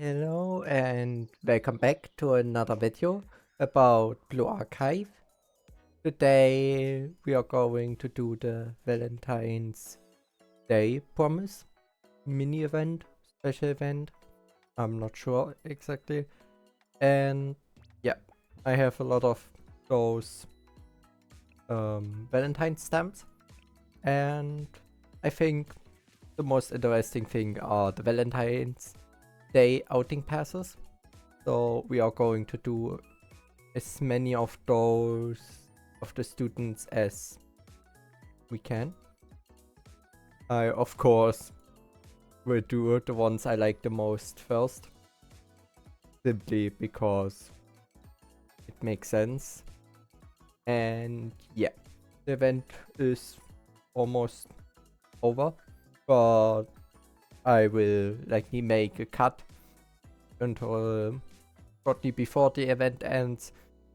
Hello and welcome back to another video about Blue Archive. Today we are going to do the Valentine's Day promise mini event, special event. I'm not sure exactly. And yeah, I have a lot of those Valentine stamps, and I think the most interesting thing are the Valentine's Day outing passes. So we are going to do as many of those of the students as we can. I of course will do the ones I like the most first, simply because it makes sense. And yeah, the event is almost over, but I will likely make a cut until shortly before the event ends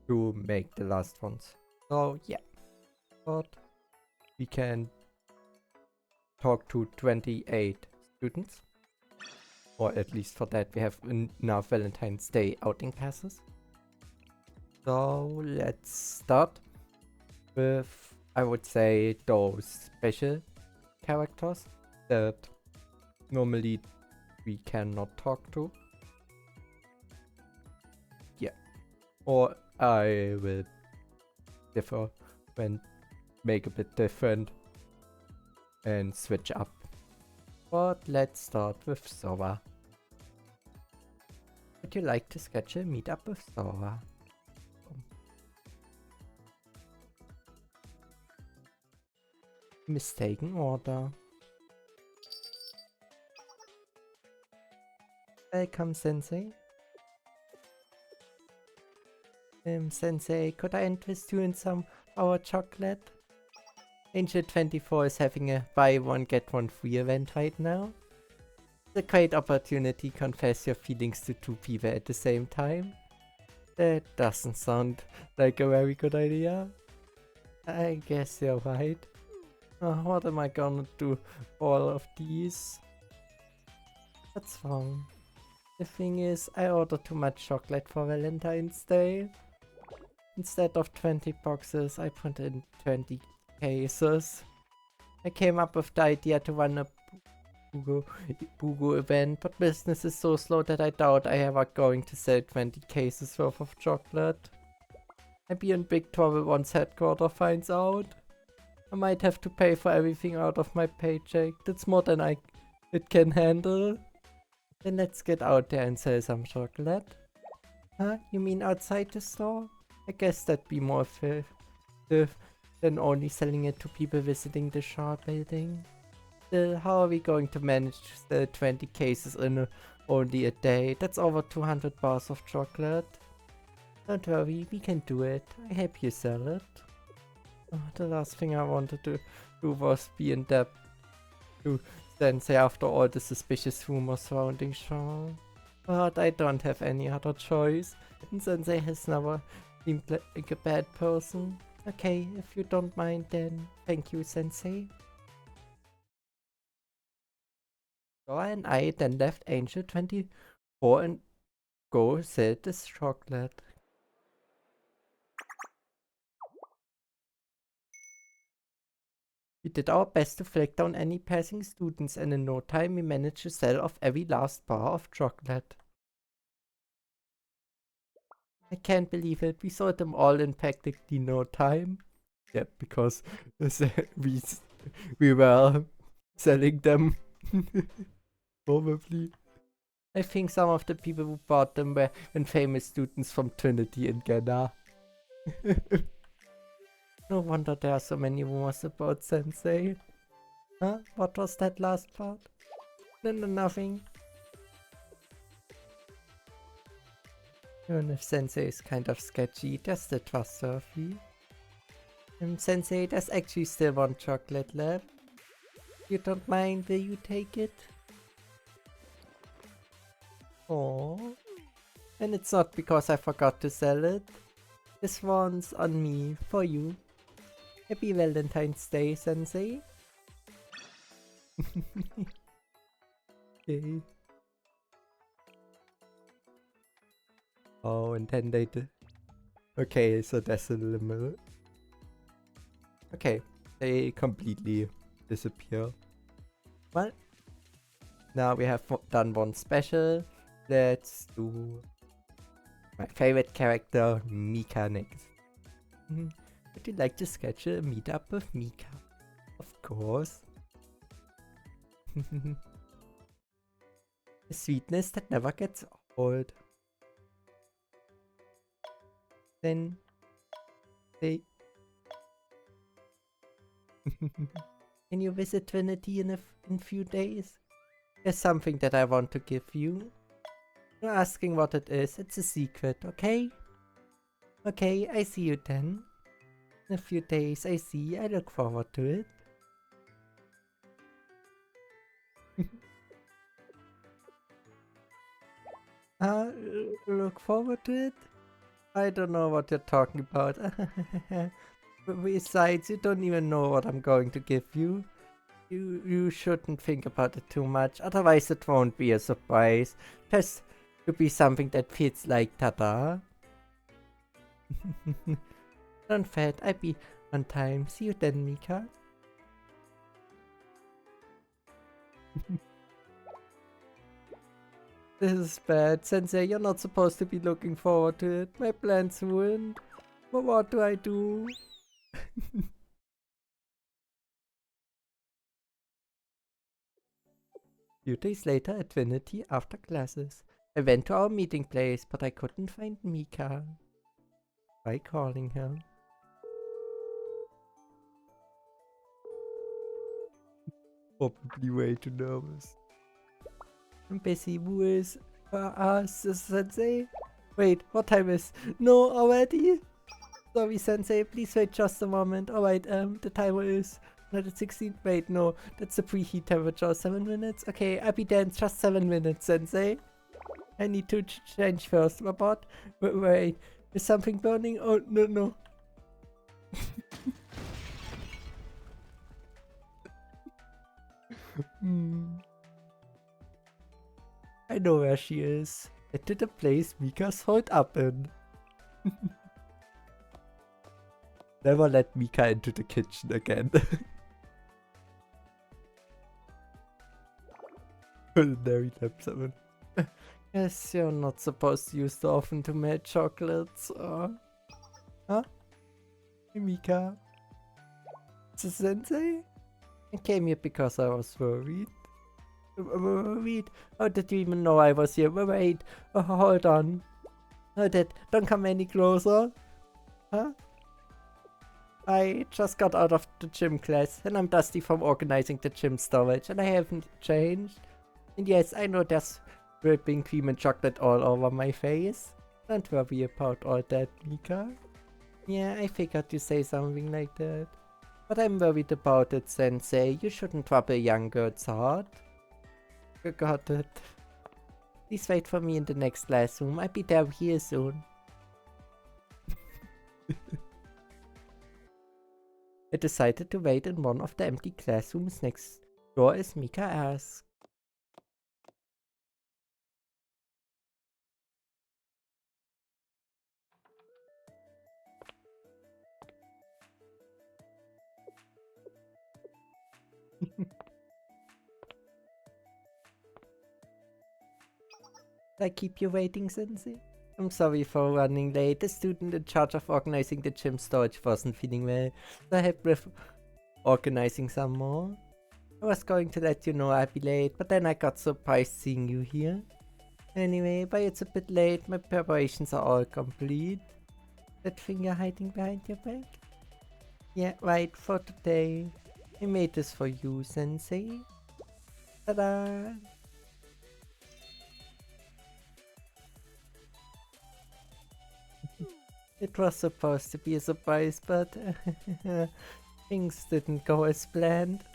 to make the last ones. So yeah, but we can talk to 28 students, or at least for that we have enough Valentine's Day outing passes. So let's start with, I would say, those special characters that normally we cannot talk to. Yeah, or I will differ when make a bit different and switch up. But let's start with Sora. Would you like to schedule a meetup with Sora? Mistaken order. Welcome, Sensei. Sensei, could I interest you in some our chocolate? Angel 24 is having a buy one get one free event right now. It's a great opportunity to confess your feelings to two people at the same time. That doesn't sound like a very good idea. I guess you're right. What am I gonna do for all of these? What's wrong? The thing is, I ordered too much chocolate for Valentine's Day. Instead of 20 boxes, I put in 20 cases. I came up with the idea to run a Bugo event, but business is so slow that I doubt I ever going to sell 20 cases worth of chocolate. I'd be in big trouble once headquarters finds out. I might have to pay for everything out of my paycheck. That's more than it can handle. Then let's get out there and sell some chocolate. Huh? You mean outside the store? I guess that'd be more effective than only selling it to people visiting the shop building. Still, how are we going to manage to sell 20 cases in only a day? That's over 200 bars of chocolate. Don't worry, we can do it. I help you sell it. Oh, the last thing I wanted to do was be in debt to Sensei after all the suspicious rumors surrounding Shaw. But I don't have any other choice, and Sensei has never seemed like a bad person. Okay, if you don't mind, then thank you, Sensei. Dora and I then left Angel 24 and go sell this chocolate. We did our best to flag down any passing students, and in no time we managed to sell off every last bar of chocolate. I can't believe it. We sold them all in practically no time. Yeah, because we we were selling them. Probably. I think some of the people who bought them were famous students from Trinity in Ghana. No wonder there are so many rumors about Sensei. Huh? What was that last part? No, nothing. Even if Sensei is kind of sketchy, there's still trustworthy. Sensei, there's actually still one chocolate left. You don't mind, will you take it? Oh, and it's not because I forgot to sell it. This one's on me, for you. Happy Valentine's Day, Sensei. Okay. Oh, and then they okay, so that's a limit. Okay, they completely disappear. Well, now we have done one special. Let's do my favorite character, Mika, next. Would you like to schedule a meetup with Mika? Of course. A sweetness that never gets old. Then they can you visit Trinity in in few days? There's something that I want to give you. You're asking what it is. It's a secret, okay? Okay, I see you then. In a few days, I see. I look forward to it. Look forward to it? I don't know what you're talking about. Besides, you don't even know what I'm going to give you. You shouldn't think about it too much, otherwise it won't be a surprise. It has to be something that feels like tada. Don't fret, I'll be on time. See you then, Mika. This is bad. Sensei, you're not supposed to be looking forward to it. My plan's ruined. But what do I do? Few days later at Trinity after classes. I went to our meeting place, but I couldn't find Mika. Try calling her. Probably way too nervous. I'm busy. Who is Sensei? Wait, what time is? No, already? Sorry, Sensei. Please wait just a moment. Alright, the timer is not at 16. Wait, no, that's the preheat temperature. 7 minutes? Okay, I'll be there in just 7 minutes, Sensei. I need to change first. Robot? Wait, is something burning? Oh, no, no. I know where she is. Into the place Mika's holed up in. Never let Mika into the kitchen again. Culinary Lab 7. Yes, you're not supposed to use the oven to melt chocolates. Huh? Hey, Mika. It's a Sensei? I came here because I was worried. Worried? How did you even know I was here? Wait, hold on. No, don't come any closer. Huh? I just got out of the gym class and I'm dusty from organizing the gym storage and I haven't changed. And yes, I know there's whipping cream and chocolate all over my face. Don't worry about all that, Mika. Yeah, I figured you'd say something like that. But I'm worried about it, Sensei. You shouldn't trouble a young girl's heart. You got it. Please wait for me in the next classroom. I'll be there here soon. I decided to wait in one of the empty classrooms next door as Mika asked. I keep you waiting, Sensei? I'm sorry for running late. The student in charge of organizing the gym storage wasn't feeling well, so I helped with organizing some more. I was going to let you know I'd be late, but then I got surprised seeing you here. Anyway, but it's a bit late. My preparations are all complete. That thing you're hiding behind your back? Yeah, right, for today. I made this for you, Sensei. Ta-da! It was supposed to be a surprise, but things didn't go as planned.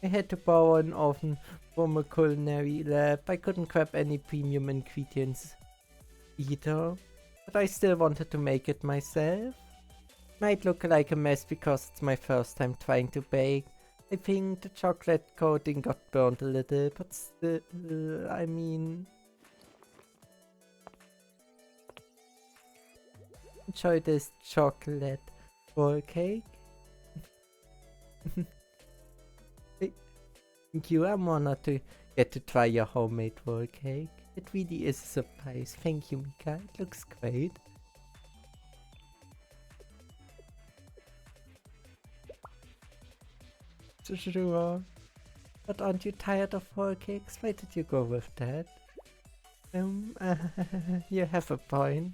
I had to borrow an oven from a culinary lab. I couldn't grab any premium ingredients either, but I still wanted to make it myself. Might look like a mess because it's my first time trying to bake. I think the chocolate coating got burnt a little, but still, I mean... Enjoy this chocolate roll cake. Thank you, I'm honored to get to try your homemade roll cake. It really is a surprise. Thank you, Mika. It looks great. Sure. But aren't you tired of roll cakes? Why did you go with that? You have a point.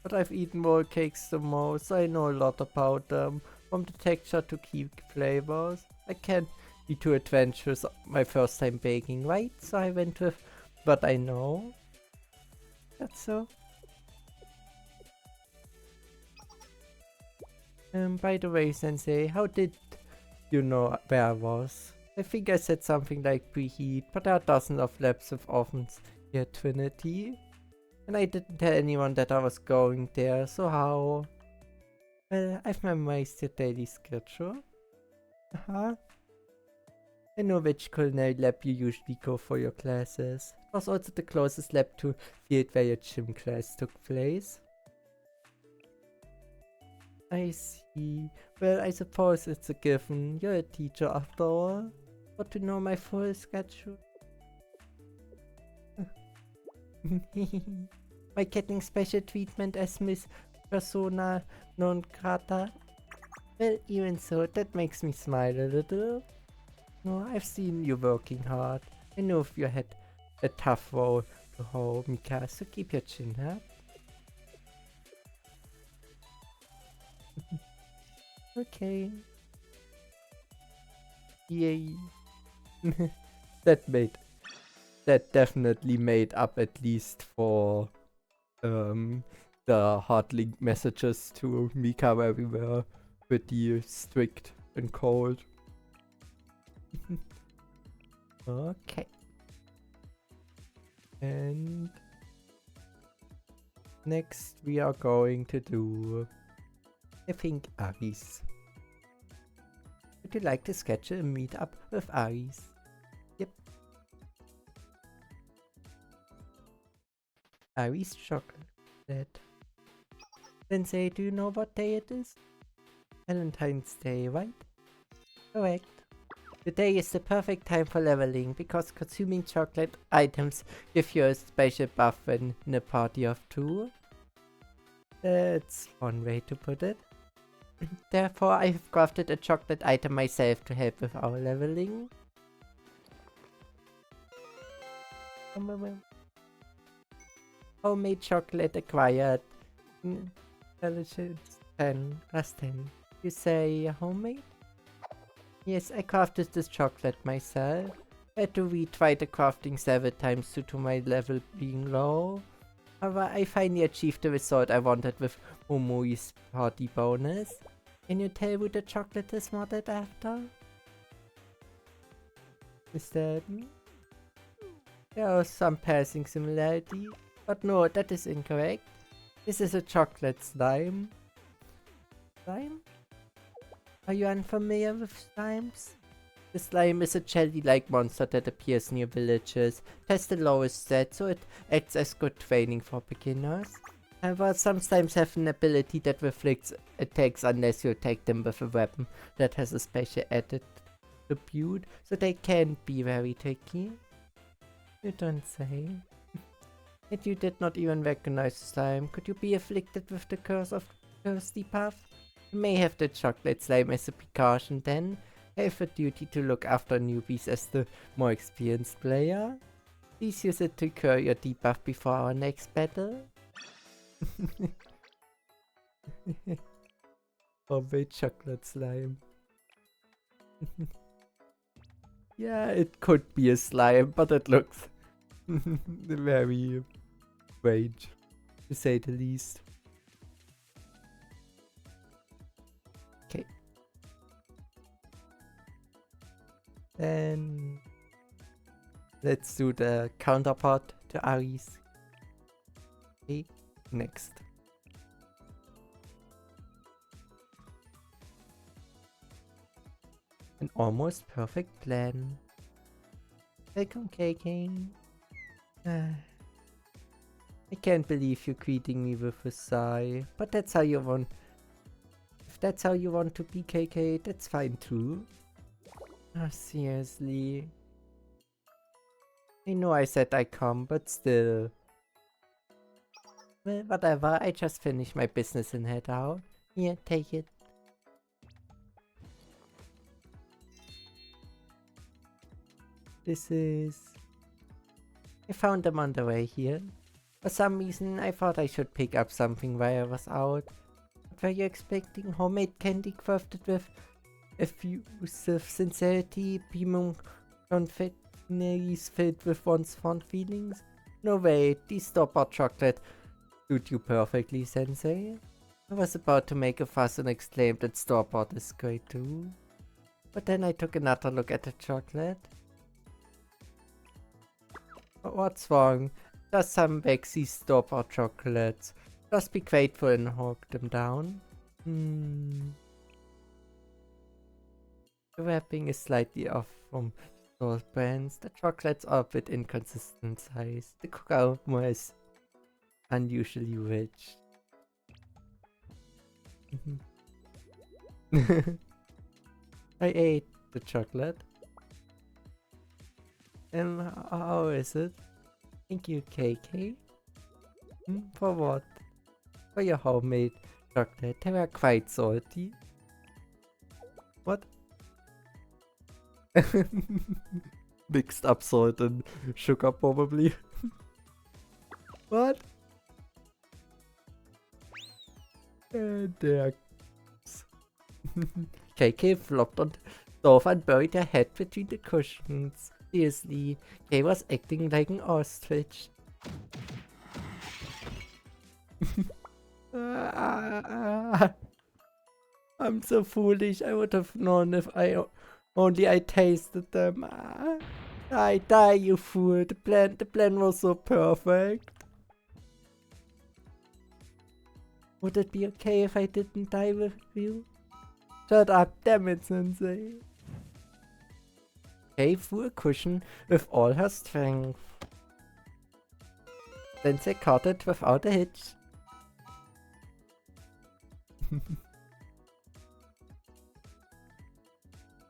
But I've eaten roll cakes the most. I know a lot about them. From the texture to key flavors. I can't be too adventurous my first time baking, right? So I went with what I know. That's so. By the way, Sensei, how did you know where I was? I think I said something like preheat, but there are dozens of labs with ovens here at Trinity. And I didn't tell anyone that I was going there, so how? Well, I've memorized your daily schedule. Uh-huh. I know which culinary lab you usually go for your classes. It was also the closest lab to field where your gym class took place. I see. Well, I suppose it's a given. You're a teacher after all. But to know my full schedule? By getting special treatment as Miss Persona non grata? Well, even so, that makes me smile a little. No, I've seen you working hard. I know if you had a tough role to hold, Mika, so keep your chin up. Okay. Yay. That definitely made up at least for the hard link messages to Mika where we were pretty strict and cold. Okay. And next we are going to do, I think, Aris. Would you like to schedule a meetup with Aris? Yep. Aris chocolate. Sensei, do you know what day it is? Valentine's Day, right? Correct. Today is the perfect time for leveling because consuming chocolate items give you a special buff when in a party of 2. That's one way to put it. Therefore, I have crafted a chocolate item myself to help with our leveling. Homemade chocolate acquired. Intelligence 10 plus 10. You say homemade? Yes, I crafted this chocolate myself. I had to retry the crafting several times due to my level being low. However, I finally achieved the result I wanted with Momoi's party bonus. Can you tell who the chocolate is modeled after? Is that me? There are some passing similarity, but no, that is incorrect. This is a chocolate slime. Slime? Are you unfamiliar with slimes? The slime is a jelly-like monster that appears near villages. It has the lowest stat, so it acts as good training for beginners. However, some slimes have an ability that reflects attacks unless you attack them with a weapon that has a special attribute, so they can be very tricky. You don't say. Yet you did not even recognize the slime. Could you be afflicted with the curse of thirsty path? You may have the chocolate slime as a precausion then. I have a duty to look after newbies as the more experienced player. Please use it to cure your debuff before our next battle. Homemade chocolate slime. Yeah, it could be a slime, but it looks very strange, to say the least. Okay. Then let's do the counterpart to Aris. Okay, next. An almost perfect plan. Welcome, Kaking. I can't believe you're greeting me with a sigh. But that's how you want. If that's how you want to be, KK, that's fine too. Oh, seriously. I know I said I come, but still. Well, whatever, I just finished my business and head out. Here, take it. This is... I found them on the way here. For some reason, I thought I should pick up something while I was out. What were you expecting? Homemade candy crafted with effusive sincerity, premium confectionaries filled with one's fond feelings? No way, these store-bought chocolate suit you perfectly, Sensei. I was about to make a fuss and exclaim that store-bought is great too. But then I took another look at the chocolate. What's wrong? Just some waxy store-bought chocolates. Just be grateful and hawk them down. The wrapping is slightly off from store brands. The chocolates are a bit inconsistent size. The cacao is unusually rich. I ate the chocolate. How is it? Thank you, KK. For what? For your homemade chocolate. They were quite salty. What? Mixed up salt and sugar, probably. What? There. KK flopped on the sofa and buried her head between the cushions. Seriously, Kay was acting like an ostrich. I'm so foolish. I would have known if I tasted them. I die, you fool. The plan was so perfect. Would it be okay if I didn't die with you? Shut up, damn it, Sensei. Kay threw a cushion with all her strength. Sensei caught it without a hitch.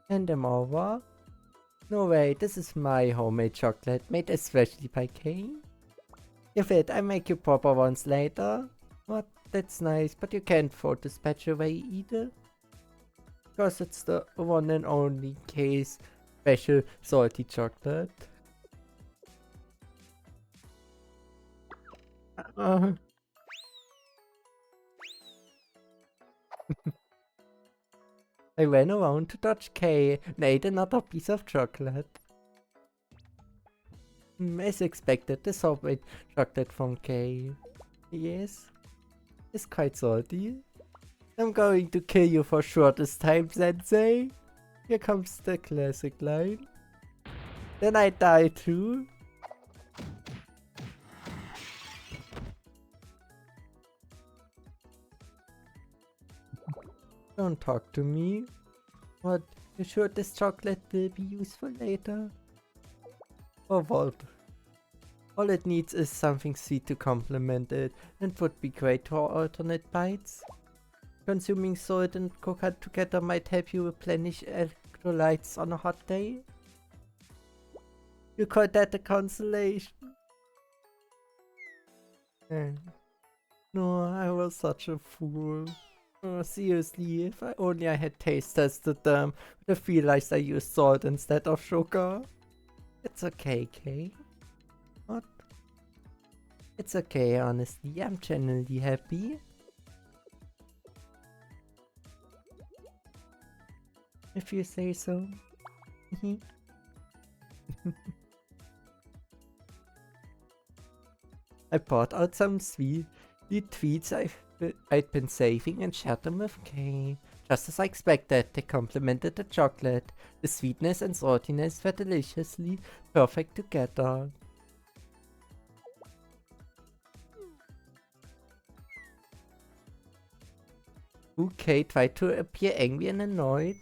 Hand them over. No way, this is my homemade chocolate, made especially by Kay. Give it, I make you proper ones later. What? That's nice, but you can't throw this batch away either. Because it's the one and only Kay's special salty chocolate. I ran around to touch Kay and ate another piece of chocolate. As expected, this homemade chocolate from Kay. Yes, it's quite salty. I'm going to kill you for sure this time, Sensei. Here comes the classic line. Then I die too. Don't talk to me. What? You sure this chocolate will be useful later? Or what? All it needs is something sweet to complement it, and would be great for alternate bites. Consuming salt and cocoa together might help you replenish electrolytes on a hot day. You call that a consolation? No, I was such a fool. Oh, seriously, if I had taste tested them, would have realized I used salt instead of sugar. It's okay, Kay. What? It's okay, honestly, I'm genuinely happy. If you say so. I brought out some sweet tweets I'd been saving and shared them with Kay. Just as I expected, they complemented the chocolate. The sweetness and saltiness were deliciously perfect together. Kay tried to appear angry and annoyed.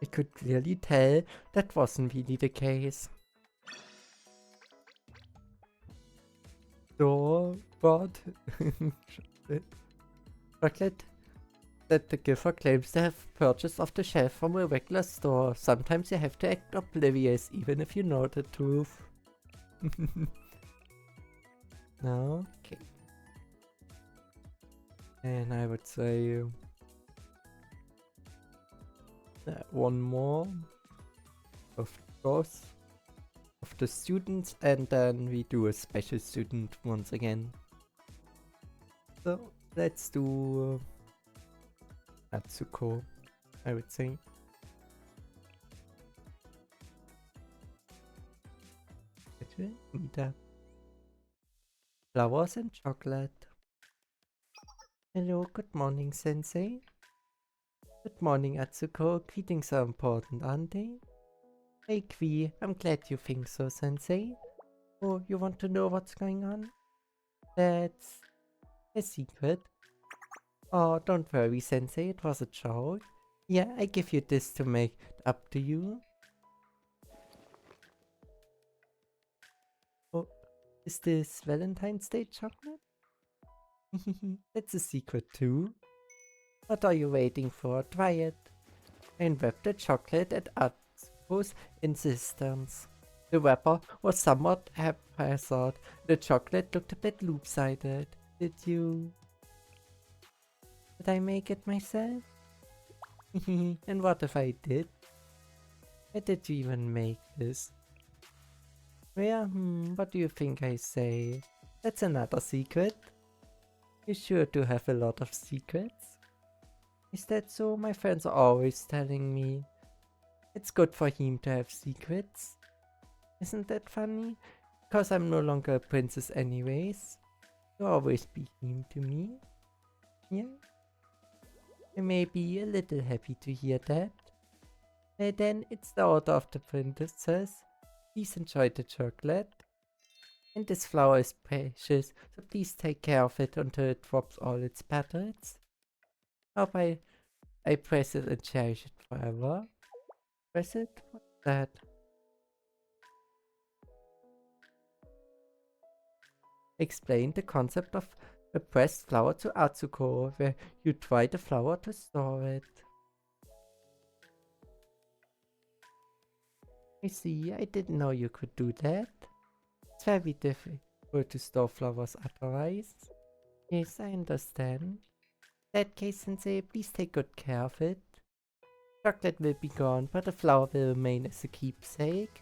I could clearly tell that wasn't really the case. So, what? Chocolate that the giver claims to have purchased off the shelf from a regular store. Sometimes you have to act oblivious even if you know the truth. No? Okay. And I would say one more of those of the students, and then we do a special student once again. So let's do Natsuko, I would say. Wieder. Flowers and chocolate. Hello, good morning, Sensei. Good morning, Atsuko. Greetings are important, aren't they? Hey, Kwi, I'm glad you think so, Sensei. Oh, you want to know what's going on? That's a secret. Oh, don't worry, Sensei, it was a joke. Yeah, I give you this to make it up to you. Oh, is this Valentine's Day chocolate? That's a secret too. What are you waiting for? Try it. And wrap the chocolate at Atsuko's insistence. The wrapper was somewhat haphazard. The chocolate looked a bit loop-sided. Did I make it myself? And what if I did? Why did you even make this? Yeah, what do you think I say? That's another secret. You sure do have a lot of secrets. Is that so? My friends are always telling me. It's good for him to have secrets. Isn't that funny? Because I'm no longer a princess anyways. You'll always be him to me. Yeah? I may be a little happy to hear that. Then it's the order of the princess. Please enjoy the chocolate. And this flower is precious, so please take care of it until it drops all its petals. Hope I press it and cherish it forever. Press it? What's that? Explain the concept of a pressed flower to Atsuko, where you dry the flower to store it. I see, I didn't know you could do that. It's very difficult to store flowers otherwise. Yes, I understand. In that case, Sensei, please take good care of it. Chocolate will be gone, but the flower will remain as a keepsake.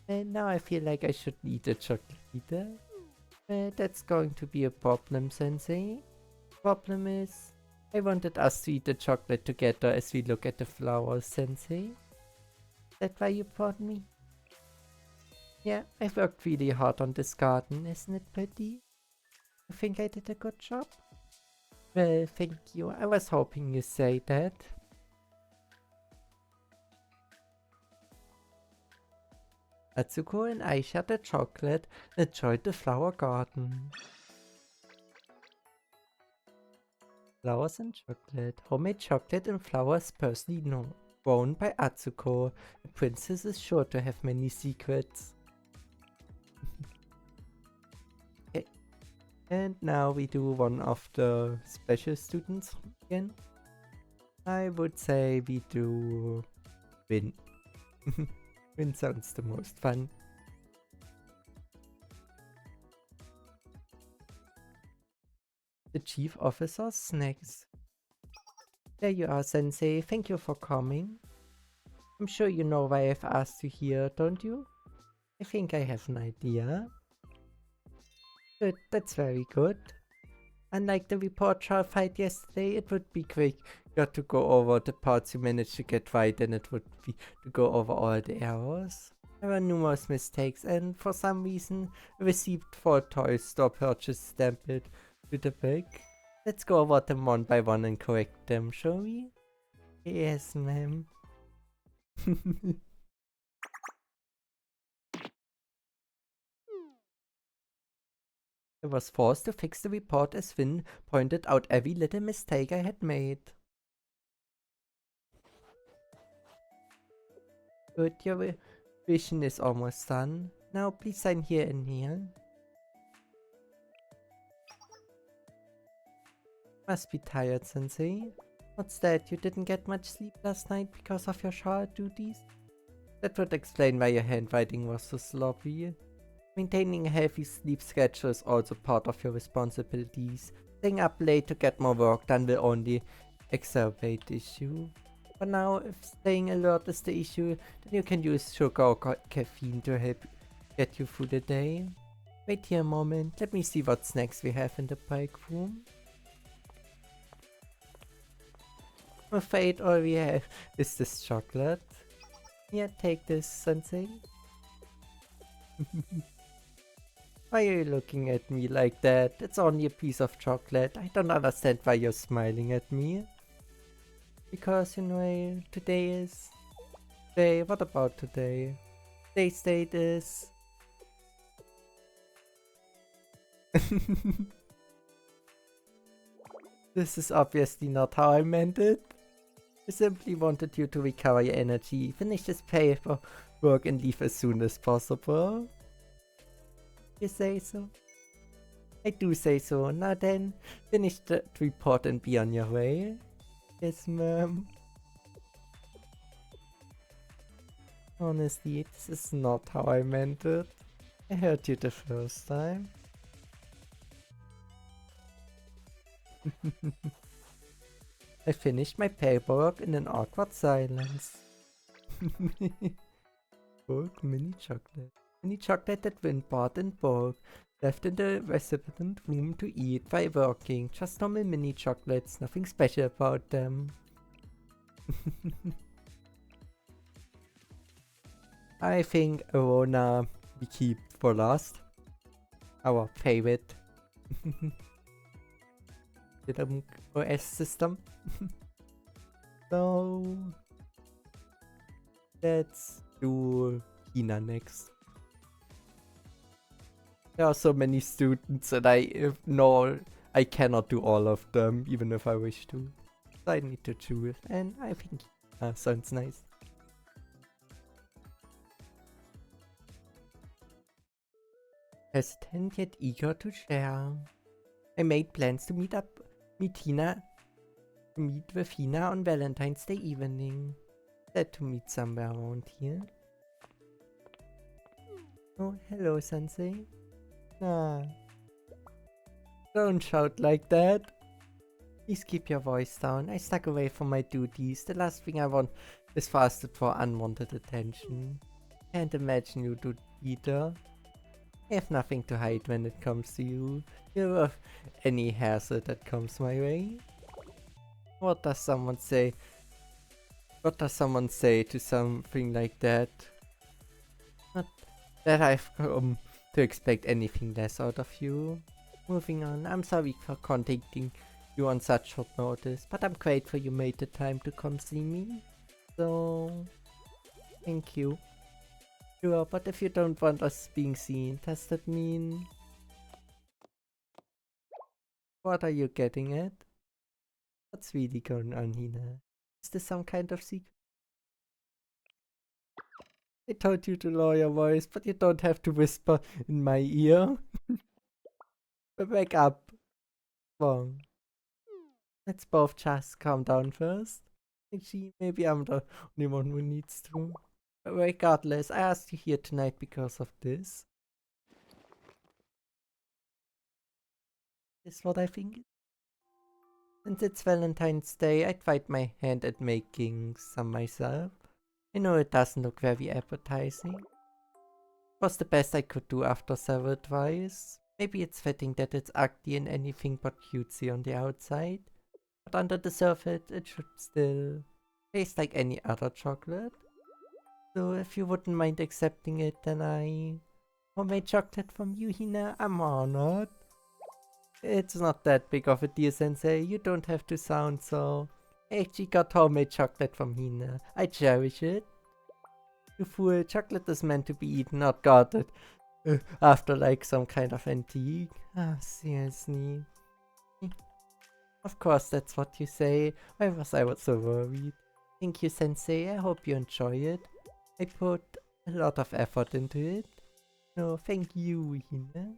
And now I feel like I should eat the chocolate either. That's going to be a problem, Sensei. Problem is, I wanted us to eat the chocolate together as we look at the flowers, Sensei. Is that why you brought me? Yeah, I've worked really hard on this garden, isn't it pretty? You think I did a good job? Well, thank you. I was hoping you'd say that. Atsuko and I shared the chocolate and enjoyed the flower garden. Flowers and chocolate. Homemade chocolate and flowers personally grown by Atsuko. The princess is sure to have many secrets. Okay. And now we do one of the special students again. I would say we do Win. Win sounds the most fun. The chief officer's snacks. There you are, Sensei. Thank you for coming. I'm sure you know why I've asked you here, don't you? I think I have an idea. Good, that's very good. Unlike the report trial fight yesterday, it would be quick. Got to go over the parts you managed to get right, and it would be to go over all the errors. There were numerous mistakes, and for some reason, a receipt for a toy store purchase stamped to the back. Let's go over them one by one and correct them, shall we? Yes, ma'am. I was forced to fix the report as Finn pointed out every little mistake I had made. Good, your vision is almost done. Now please sign here and here. Must be tired, Sensei. What's that? You didn't get much sleep last night because of your shower duties? That would explain why your handwriting was so sloppy. Maintaining a healthy sleep schedule is also part of your responsibilities. Staying up late to get more work done will only exacerbate the issue. But now, if staying alert is the issue, then you can use sugar or caffeine to help get you through the day. Wait here a moment, let me see what snacks we have in the break room. I'm afraid all we have is this chocolate. Here, take this, Sensei. Why are you looking at me like that? It's only a piece of chocolate. I don't understand why you're smiling at me. Because, you know, today is... Today, what about today? Today's date is... This is obviously not how I meant it. I simply wanted you to recover your energy, finish this paperwork and leave as soon as possible. You say so? I do say so. Now then, finish the report and be on your way. Yes, ma'am. Honestly, this is not how I meant it. I heard you the first time. I finished my paperwork in an awkward silence. Bulk mini chocolate. Mini chocolate that been bought in bulk. Left in the resident room to eat while working. Just normal mini chocolates, nothing special about them. I think Arona we keep for last. Our favorite OS system. So let's do Hina next. There are so many students and I know I cannot do all of them even if I wish to. So I need to choose and I think Hina sounds nice. Hesitant yet eager to share. I made plans to meet with Hina on Valentine's Day evening. Glad to meet somewhere around here. Oh, hello, Sensei. Ah. Don't shout like that. Please keep your voice down. I stuck away from my duties. The last thing I want is fasted for unwanted attention. Can't imagine you do either. I have nothing to hide when it comes to you. You're worth any hassle that comes my way. What does someone say? What does someone say to something like that? Not that I've come to expect anything less out of you. Moving on, I'm sorry for contacting you on such short notice, but I'm grateful you made the time to come see me. So, thank you. Sure, but if you don't want us being seen, does that mean... What are you getting at? What's really going on, Hina? Is this some kind of secret? I told you to lower your voice, but you don't have to whisper in my ear. Wake up. Wrong. Let's both just calm down first. Actually, maybe I'm the only one who needs to. But regardless, I asked you here tonight because of this. Is what I think. Since it's Valentine's Day, I tried my hand at making some myself. I know it doesn't look very appetizing. It was the best I could do after several tries. Maybe it's fitting that it's ugly and anything but cutesy on the outside. But under the surface, it should still taste like any other chocolate. So if you wouldn't mind accepting it, then I... Homemade chocolate from you, Hina? I'm honored. It's not that big of a deal, Sensei. You don't have to sound so... I actually got homemade chocolate from Hina. I cherish it. You fool, chocolate is meant to be eaten, not guarded. After like some kind of antique. Ah, seriously. Of course, that's what you say. Why was I so worried? Thank you, Sensei. I hope you enjoy it. I put a lot of effort into it. No, thank you, Hina.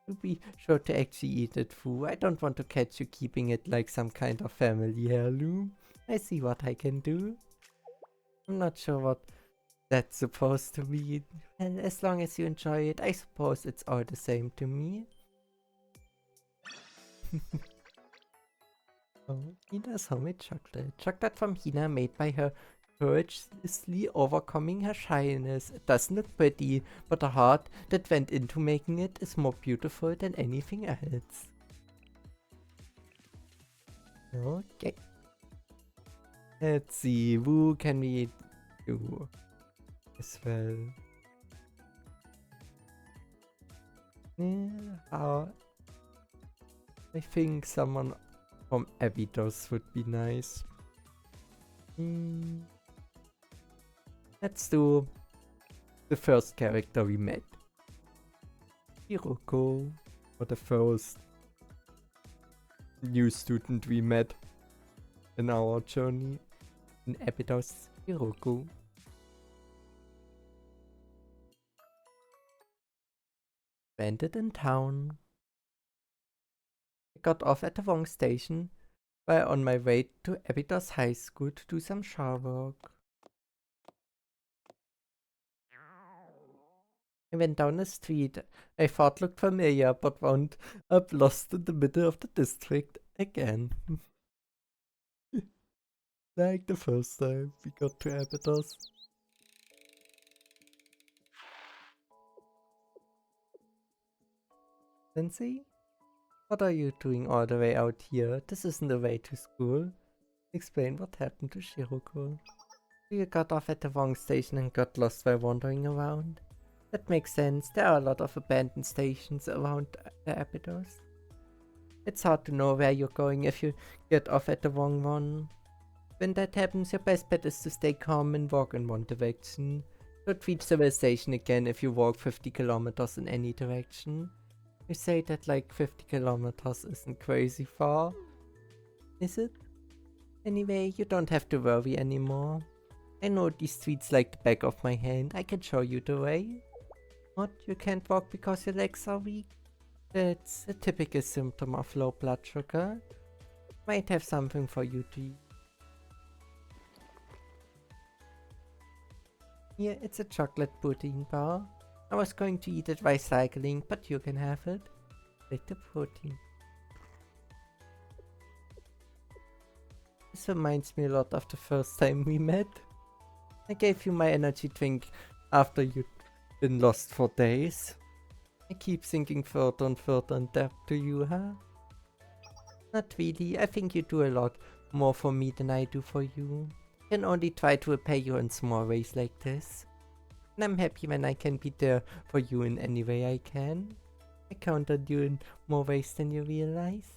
To be sure to actually eat it, Fu. I don't want to catch you keeping it like some kind of family heirloom. I see what I can do. I'm not sure what that's supposed to be. And as long as you enjoy it, I suppose it's all the same to me. Oh, Hina's homemade chocolate. Chocolate from Hina made by her courageously overcoming her shyness. It doesn't look pretty, but the heart that went into making it is more beautiful than anything else. Okay. Let's see, who can we do as well? Yeah, I think someone from Abydos would be nice. Let's do the first character we met. Hiroko. Or the first new student we met in our journey in Abydos. Hiroko. Landed in town. I got off at the wrong station while on my way to Abydos High School to do some shower work. I went down a street I thought looked familiar, but wound up lost in the middle of the district again. Like the first time we got to Abydos. Sensei? What are you doing all the way out here? This isn't the way to school. Explain what happened to Shiroko. You got off at the wrong station and got lost while wandering around. That makes sense. There are a lot of abandoned stations around the Abydos. It's hard to know where you're going if you get off at the wrong one. When that happens, your best bet is to stay calm and walk in one direction. You'll reach civilization again if you walk 50 kilometers in any direction. You say that like 50 kilometers isn't crazy far, is it? Anyway, you don't have to worry anymore. I know these streets like the back of my hand. I can show you the way. What? You can't walk because your legs are weak? That's a typical symptom of low blood sugar. Might have something for you to eat. Here, it's a chocolate pudding bar. I was going to eat it while cycling, but you can have it. Take the protein. This reminds me a lot of the first time we met. I gave you my energy drink after you'd been lost for days. I keep sinking further and further in debt to you, huh? Not really. I think you do a lot more for me than I do for you. I can only try to repay you in small ways like this. And I'm happy when I can be there for you in any way I can. I count on you in more ways than you realize.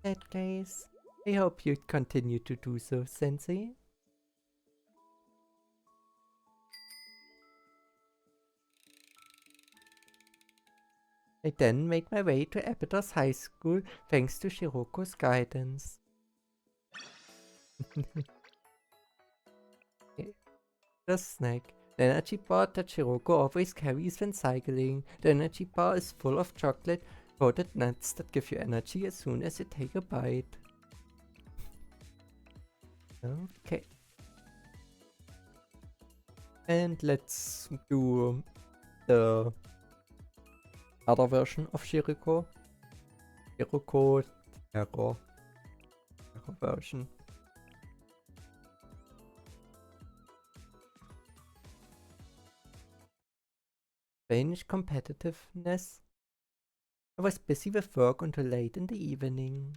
That case, I hope you continue to do so, Sensei. I then made my way to Abydos High School thanks to Shiroko's guidance. Okay, the snack. The energy bar that Shiroko always carries when cycling. The energy bar is full of chocolate coated nuts that give you energy as soon as you take a bite. Okay. And let's do the other version of Shiroko. Shiroko Terror version. Strange competitiveness. I was busy with work until late in the evening.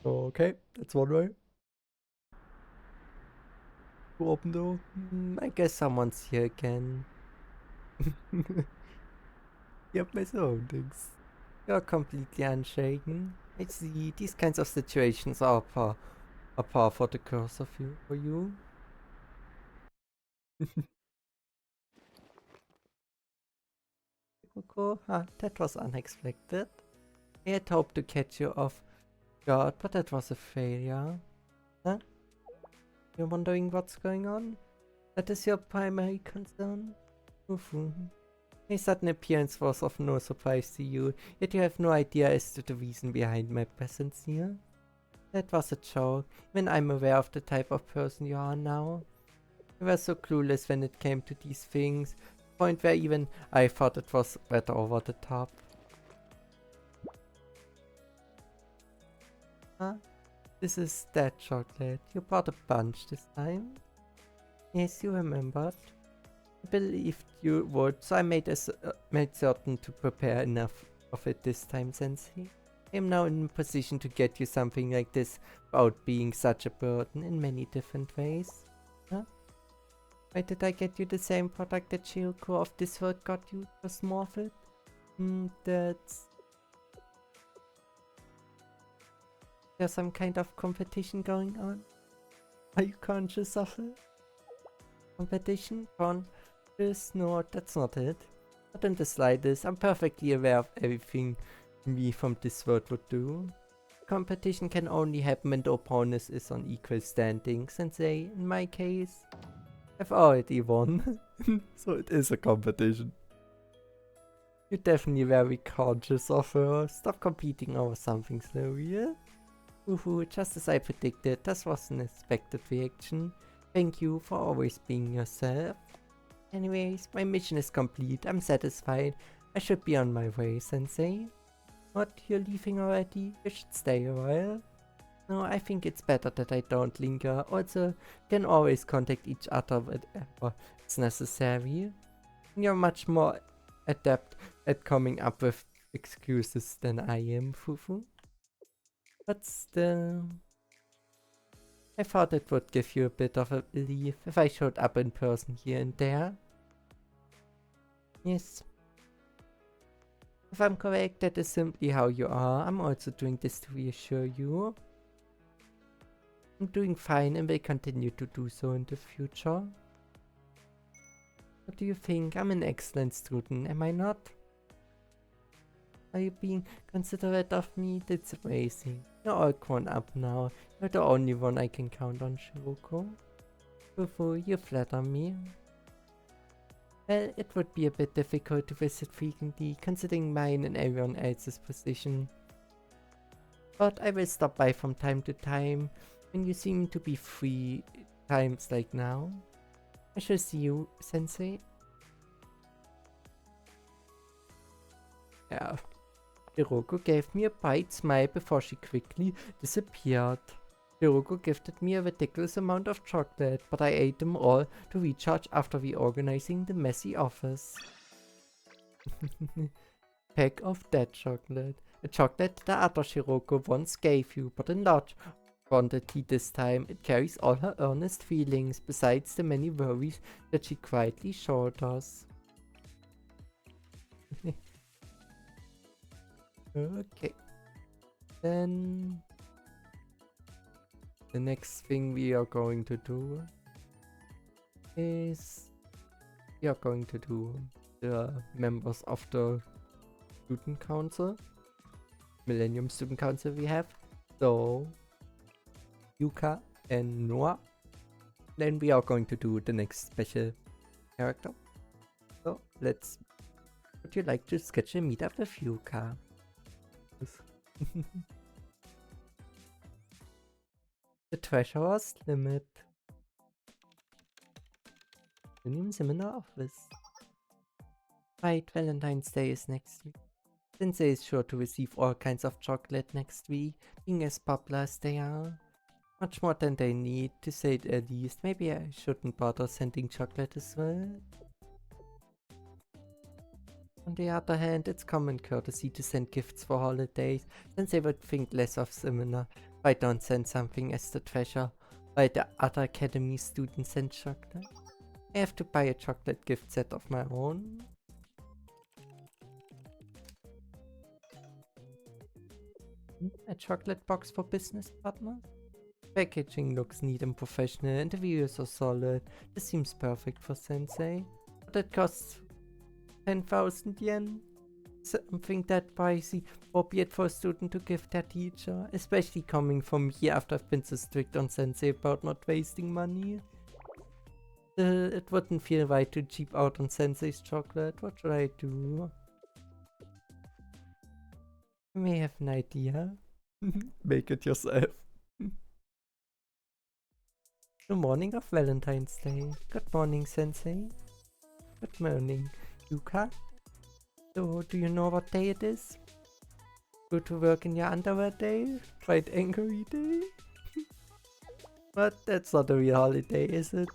Okay, that's one way to open the door. I guess someone's here again. Yep, my surroundings. You're completely unshaken. I see. These kinds of situations are par for the curse of you for you. Coco, that was unexpected. I had hoped to catch you off guard, but that was a failure. Huh? You're wondering what's going on? That is your primary concern? Ufu. My sudden appearance was of no surprise to you, yet you have no idea as to the reason behind my presence here. That was a joke, even I'm aware of the type of person you are now. You were so clueless when it came to these things, to the point where even I thought it was rather over the top. Huh? This is that chocolate. You brought a bunch this time? Yes, you remembered. I believed you would, so I made certain to prepare enough of it this time, Sensei. I am now in a position to get you something like this without being such a burden in many different ways. Huh? Why did I get you the same product that Shiroko of this world got you, just more of it? That's... There's some kind of competition going on? Are you conscious of it? Competition? Conscious? No, that's not it. Not in the slightest. I'm perfectly aware of everything me from this world would do. Competition can only happen when the opponent is on equal standing. Sensei, in my case, I've already won. So it is a competition. You're definitely very conscious of her. Stop competing over something slow, yeah? Woohoo, just as I predicted, this was an expected reaction. Thank you for always being yourself. Anyways, my mission is complete. I'm satisfied. I should be on my way, Sensei. What, you're leaving already? You should stay a while. No, I think it's better that I don't linger. Also, can always contact each other whenever it's necessary. You're much more adept at coming up with excuses than I am, Fufu. But still, I thought it would give you a bit of a relief if I showed up in person here and there. Yes. If I'm correct, that is simply how you are. I'm also doing this to reassure you. I'm doing fine and will continue to do so in the future. What do you think? I'm an excellent student, am I not? Are you being considerate of me? That's amazing. You're all grown up now. You're the only one I can count on, Shiroko. Fufu, you flatter me. Well, it would be a bit difficult to visit frequently, considering mine and everyone else's position. But I will stop by from time to time, when you seem to be free times like now. I shall see you, Sensei. Yeah. Shiroko gave me a bright smile before she quickly disappeared. Shiroko gifted me a ridiculous amount of chocolate, but I ate them all to recharge after reorganizing the messy office. Pack of dead chocolate. A chocolate the other Shiroko once gave you, but in large quantity this time. It carries all her earnest feelings, besides the many worries that she quietly showed us. Okay. Then the next thing we are going to do is we are going to do the members of the student council, Millennium Student Council we have. So Yuka and Noah. Then we are going to do the next special character. So let's. Would you like to sketch a meetup with Yuka? The treasurer's limit. Millennium Seminar Office. Right, Valentine's Day is next week. Sensei is sure to receive all kinds of chocolate next week, being as popular as they are. Much more than they need, to say the least. Maybe I shouldn't bother sending chocolate as well. On the other hand, it's common courtesy to send gifts for holidays, since they would think less of similar if I don't send something as the treasure, while the other academy students send chocolate. I have to buy a chocolate gift set of my own. A chocolate box for business partners? Packaging looks neat and professional and the reviews are solid. This seems perfect for Sensei. But it costs 10,000 yen. something that pricey or be it for a student to give their teacher, especially coming from me after I've been so strict on Sensei about not wasting money. It wouldn't feel right to cheap out on Sensei's chocolate. What should I do? You may have an idea. Make it yourself. The morning of Valentine's Day. Good morning, Sensei. Good morning, Yuka. So, do you know what day it is? Go to work in your underwear day? Quite angry day? But that's not a real holiday, is it?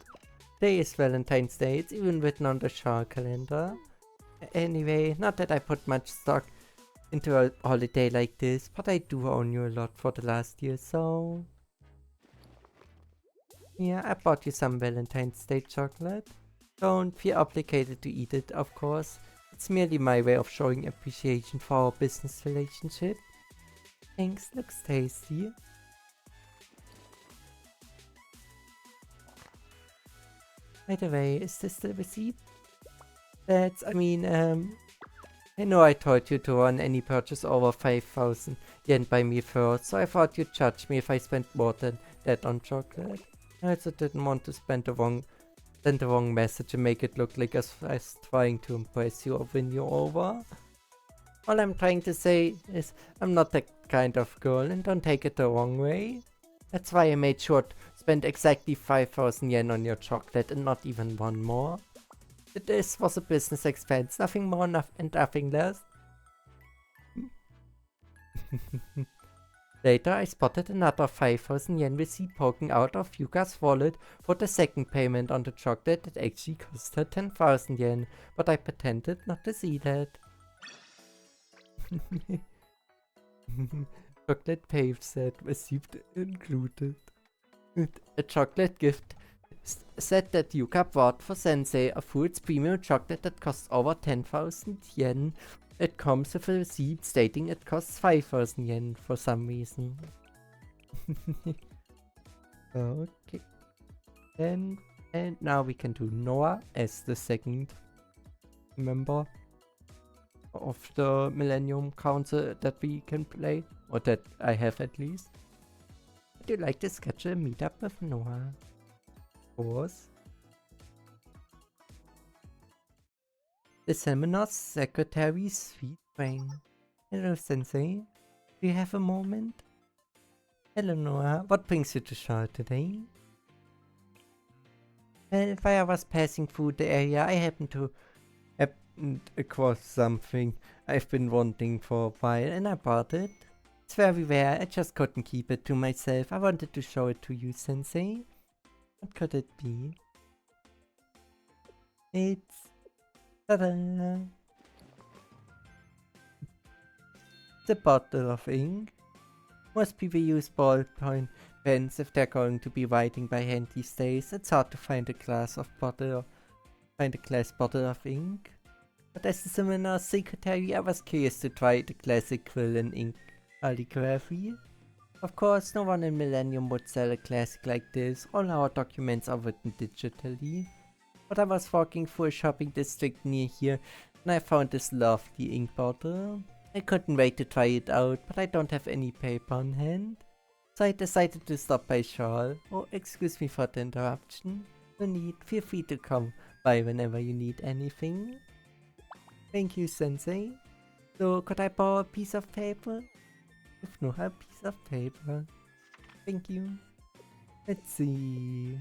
Today is Valentine's Day. It's even written on the Shah calendar. Anyway, not that I put much stock into a holiday like this, but I do own you a lot for the last year, so... Yeah, I bought you some Valentine's Day chocolate. Don't feel obligated to eat it, of course. It's merely my way of showing appreciation for our business relationship. Thanks, looks tasty. By the way, is this the receipt? I know I told you to run any purchase over 5,000 yen by me first, so I thought you'd judge me if I spent more than that on chocolate. I also didn't want to send the wrong message and make it look like I was trying to impress you or win you over. All I'm trying to say is I'm not that kind of girl, and don't take it the wrong way. That's why I made sure to spend exactly 5,000 yen on your chocolate and not even one more. This was a business expense, nothing more and nothing less. Later, I spotted another 5,000 yen receipt poking out of Yuka's wallet for the second payment on the chocolate that actually cost her 10,000 yen, but I pretended not to see that. Chocolate pay set receipt included. A chocolate gift said that Yuka bought for Sensei a Foods premium chocolate that costs over 10,000 yen. It comes with a receipt stating it costs 5,000 yen for some reason. Okay. And now we can do Noah as the second member of the Millennium Council that we can play. Or that I have at least. Would you like to schedule a meetup with Noah? Of course. The seminar's secretary, Sweet Brain. Hello, Sensei. Do you have a moment? Hello, Noah. What brings you to Shaw today? Well, while I was passing through the area, I happened across something I've been wanting for a while, and I bought it. It's very rare. I just couldn't keep it to myself. I wanted to show it to you, Sensei. What could it be? It's... Ta-da! It's a bottle of ink. Most people use ballpoint pens if they're going to be writing by hand these days. It's hard to find a glass bottle of ink. But as the seminar secretary, I was curious to try the classic quill and ink calligraphy. Of course, no one in Millennium would sell a classic like this. All our documents are written digitally. But I was walking through a shopping district near here and I found this lovely ink bottle. I couldn't wait to try it out, but I don't have any paper on hand. So I decided to stop by Shawl. Oh, excuse me for the interruption. Feel free to come by whenever you need anything. Thank you, Sensei. So, could I borrow a piece of paper? If no, a piece of paper. Thank you. Let's see.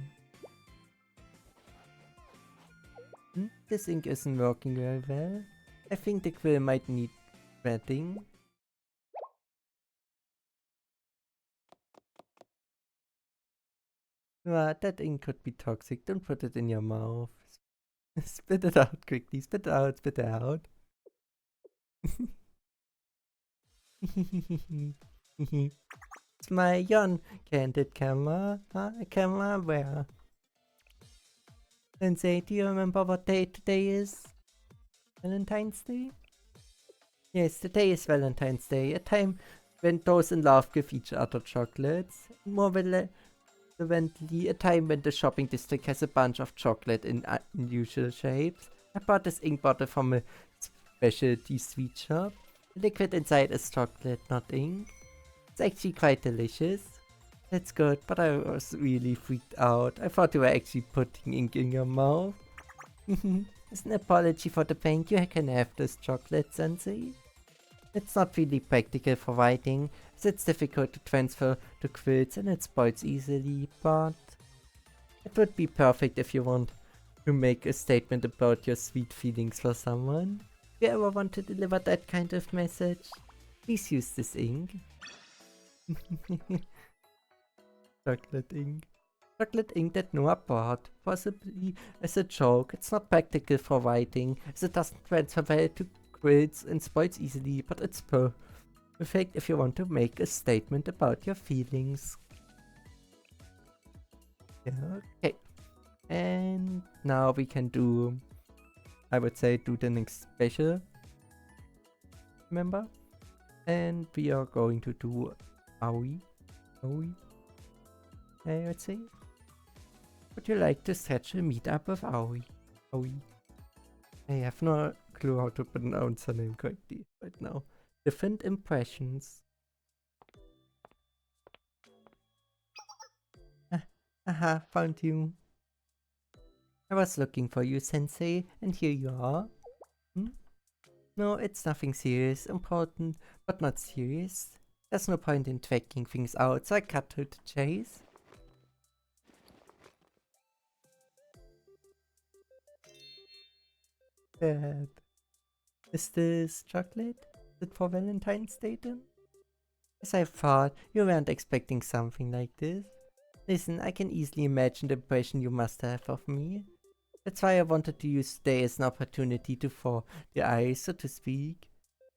This ink isn't working very well. I think the quill might need wetting. That ink could be toxic. Don't put it in your mouth. Spit it out quickly. Spit it out. Spit it out. It's my young candid camera. Huh? A camera where? Sensei, do you remember what day today is? Valentine's Day? Yes, today is Valentine's Day, a time when those in love give each other chocolates. More relevantly, a time when the shopping district has a bunch of chocolate in unusual shapes. I bought this ink bottle from a specialty sweet shop. The liquid inside is chocolate, not ink. It's actually quite delicious. That's good, but I was really freaked out. I thought you were actually putting ink in your mouth. As an apology for the pain, you can have this chocolate, Sensei. It's not really practical for writing, as it's difficult to transfer to quills and it spoils easily, but it would be perfect if you want to make a statement about your sweet feelings for someone. If you ever want to deliver that kind of message, please use this ink. Chocolate ink. Chocolate ink that Noah bought, possibly as a joke. It's not practical for writing, as it doesn't transfer well to quills and spoils easily, but it's perfect if you want to make a statement about your feelings. Yeah, okay. And now we can do, I would say, do the next special. Remember? And we are going to do Aoi. I would say. Would you like to schedule a meetup with Aoi? I have no clue how to pronounce her name correctly right now. Different impressions. Aha, found you. I was looking for you, Sensei, and here you are. No, it's nothing serious, important, but not serious. There's no point in dragging things out, so I cut to the chase. Bad. Is this chocolate? Is it for Valentine's Day then? As I thought, you weren't expecting something like this. Listen, I can easily imagine the impression you must have of me. That's why I wanted to use today as an opportunity to thaw the ice, so to speak.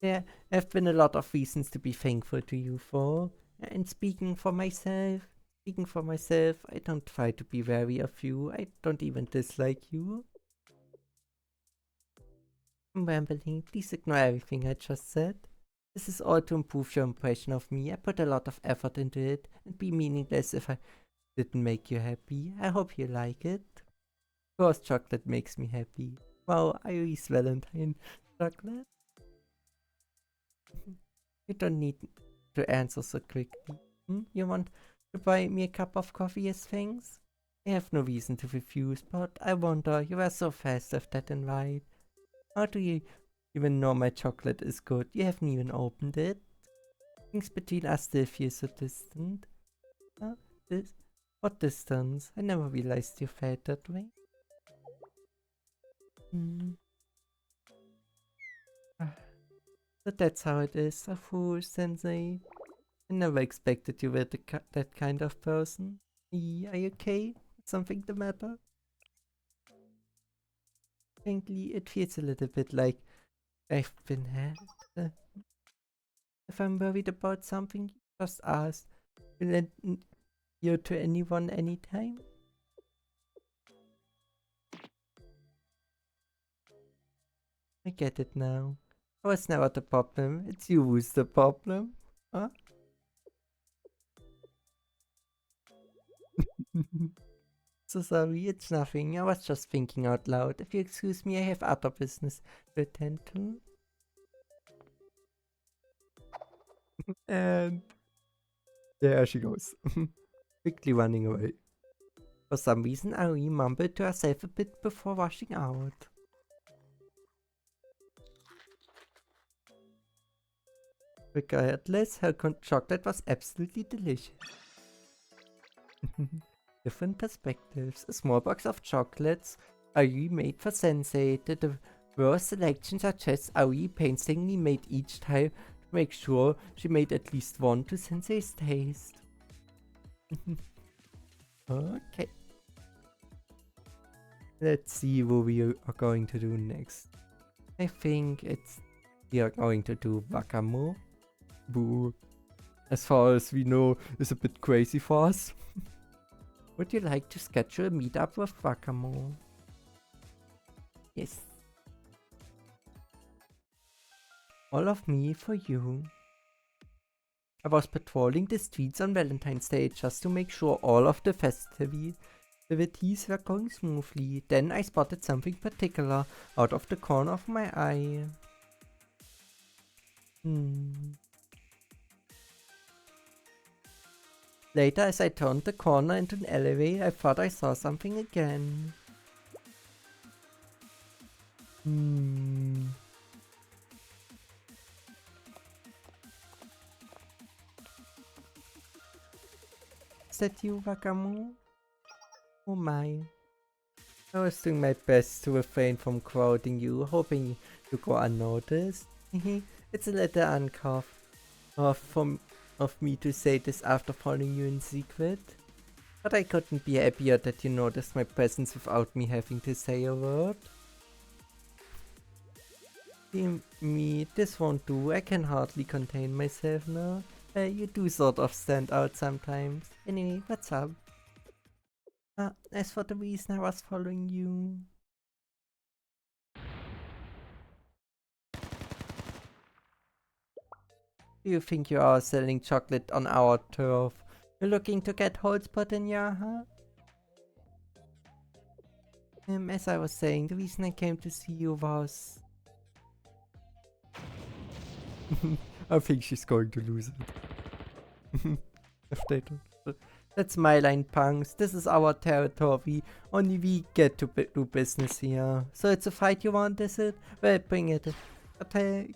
There have been a lot of reasons to be thankful to you for. And speaking for myself, I don't try to be wary of you. I don't even dislike you. I'm rambling. Please ignore everything I just said. This is all to improve your impression of me. I put a lot of effort into it. It'd be meaningless if I didn't make you happy. I hope you like it. Of course, chocolate makes me happy. Wow, Iris Valentine chocolate? You don't need to answer so quickly. You want to buy me a cup of coffee as thanks? I have no reason to refuse, but I wonder, you were so fast with that invite. How do you even know my chocolate is good? You haven't even opened it. Things between us still feel so distant. Huh? What distance? I never realized you felt that way. But that's how it is, of course, Sensei. I never expected you were that kind of person. Are you okay? Something the matter? Frankly, it feels a little bit like I've been had. If I'm worried about something, just ask. Will lend you to anyone anytime? I get it now. I was never the problem. It's you who's the problem. Huh? So sorry, it's nothing. I was just thinking out loud. If you excuse me, I have other business to attend to. And there she goes. Quickly running away. For some reason, Ari mumbled to herself a bit before rushing out. Regardless, her chocolate was absolutely delicious. Different perspectives. A small box of chocolates Ari made for Sensei. The diverse selection suggests Ari painstakingly made each time to make sure she made at least one to Sensei's taste. Okay. Let's see what we are going to do next. I think we are going to do Wakamo. Boo. As far as we know, is a bit crazy for us. Would you like to schedule a meetup with Wakamo? Yes. All of me for you. I was patrolling the streets on Valentine's Day just to make sure all of the festivities were going smoothly. Then I spotted something particular out of the corner of my eye. Later, as I turned the corner into an alleyway, I thought I saw something again. Is that you, Wakamu? Oh my. I was doing my best to refrain from crowding you, hoping you go unnoticed. It's a little uncouth of me to say this after following you in secret. But I couldn't be happier that you noticed my presence without me having to say a word. See me, this won't do. I can hardly contain myself now. You do sort of stand out sometimes. Anyway, what's up? As for the reason I was following you. Do you think you are selling chocolate on our turf? You're looking to get holes put in your heart? As I was saying, the reason I came to see you was... I think she's going to lose it. If they don't. That's my line, punks. This is our territory. Only we get to do business here. So it's a fight you want, is it? Well, bring it. Attack.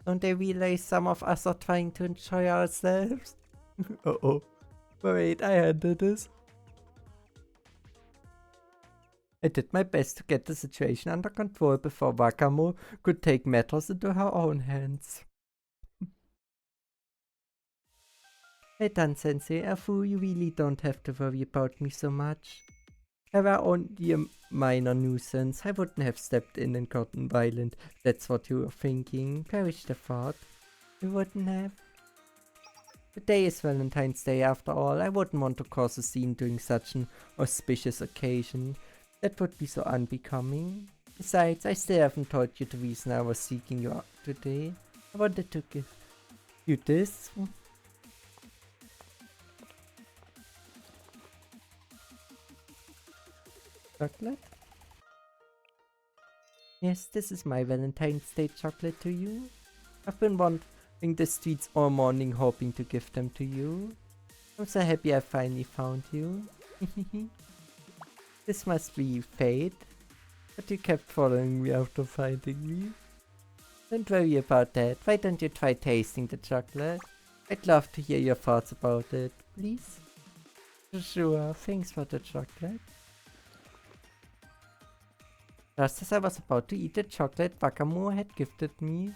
Don't they realize some of us are trying to enjoy ourselves? Uh-oh. Wait, I handled this. I did my best to get the situation under control before Wakamo could take matters into her own hands. Well done, Sensei. A fool, you really don't have to worry about me so much. I were only a minor nuisance. I wouldn't have stepped in and gotten violent. That's what you were thinking. Perish the thought. You wouldn't have. Today is Valentine's Day after all. I wouldn't want to cause a scene during such an auspicious occasion. That would be so unbecoming. Besides, I still haven't told you the reason I was seeking you out today. I wanted to give you this. Chocolate? Yes, this is my Valentine's Day chocolate to you. I've been wandering the streets all morning hoping to give them to you. I'm so happy I finally found you. This must be fate, but you kept following me after finding me. Don't worry about that. Why don't you try tasting the chocolate? I'd love to hear your thoughts about it, please. Sure, thanks for the chocolate. Just as I was about to eat the chocolate Wakamo had gifted me.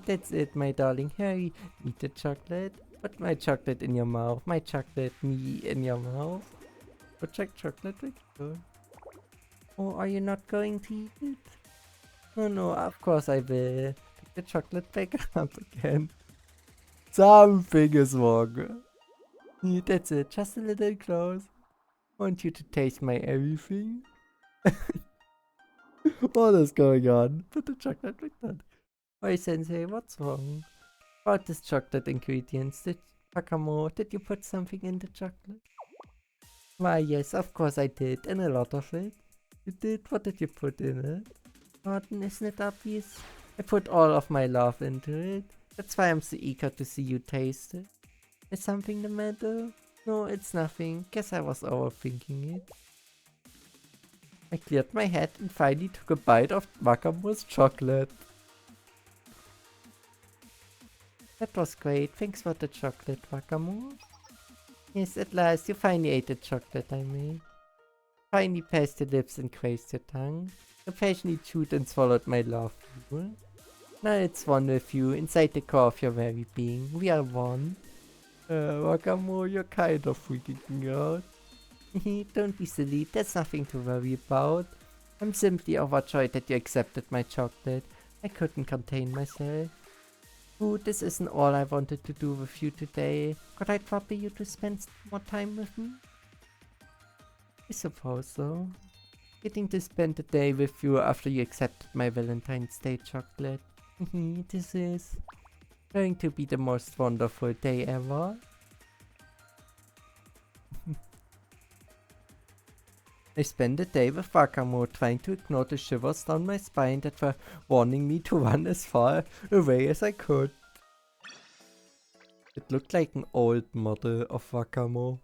That's it, my darling. Hurry, eat the chocolate. Put my chocolate in your mouth. My chocolate, me in your mouth. Put chocolate with you. Oh, are you not going to eat it? Oh no, of course I will. Pick the chocolate back up again. Something is wrong. That's it, just a little close. Want you to taste my everything? What is going on? Put the chocolate back on. Why, Sensei, what's wrong? About this chocolate ingredients, did you put something in the chocolate? Why, yes, of course I did, and a lot of it. You did? What did you put in it? Martin, isn't it obvious? I put all of my love into it. That's why I'm so eager to see you taste it. Is something the matter? No, it's nothing. Guess I was overthinking it. I cleared my head and finally took a bite of Wakamo's chocolate. That was great. Thanks for the chocolate, Wakamo. Yes, at last you finally ate the chocolate I made. Finally passed your lips and grazed your tongue. You patiently chewed and swallowed my love. Now it's one with you, inside the core of your very being. We are one. Wakamo, you're kind of freaking me out. Don't be silly, there's nothing to worry about. I'm simply overjoyed that you accepted my chocolate. I couldn't contain myself. Ooh, this isn't all I wanted to do with you today. Could I trouble you to spend more time with me? I suppose so. Getting to spend the day with you after you accepted my Valentine's Day chocolate. This is going to be the most wonderful day ever. I spent the day with Wakamo trying to ignore the shivers down my spine that were warning me to run as far away as I could. It looked like an old model of Wakamo.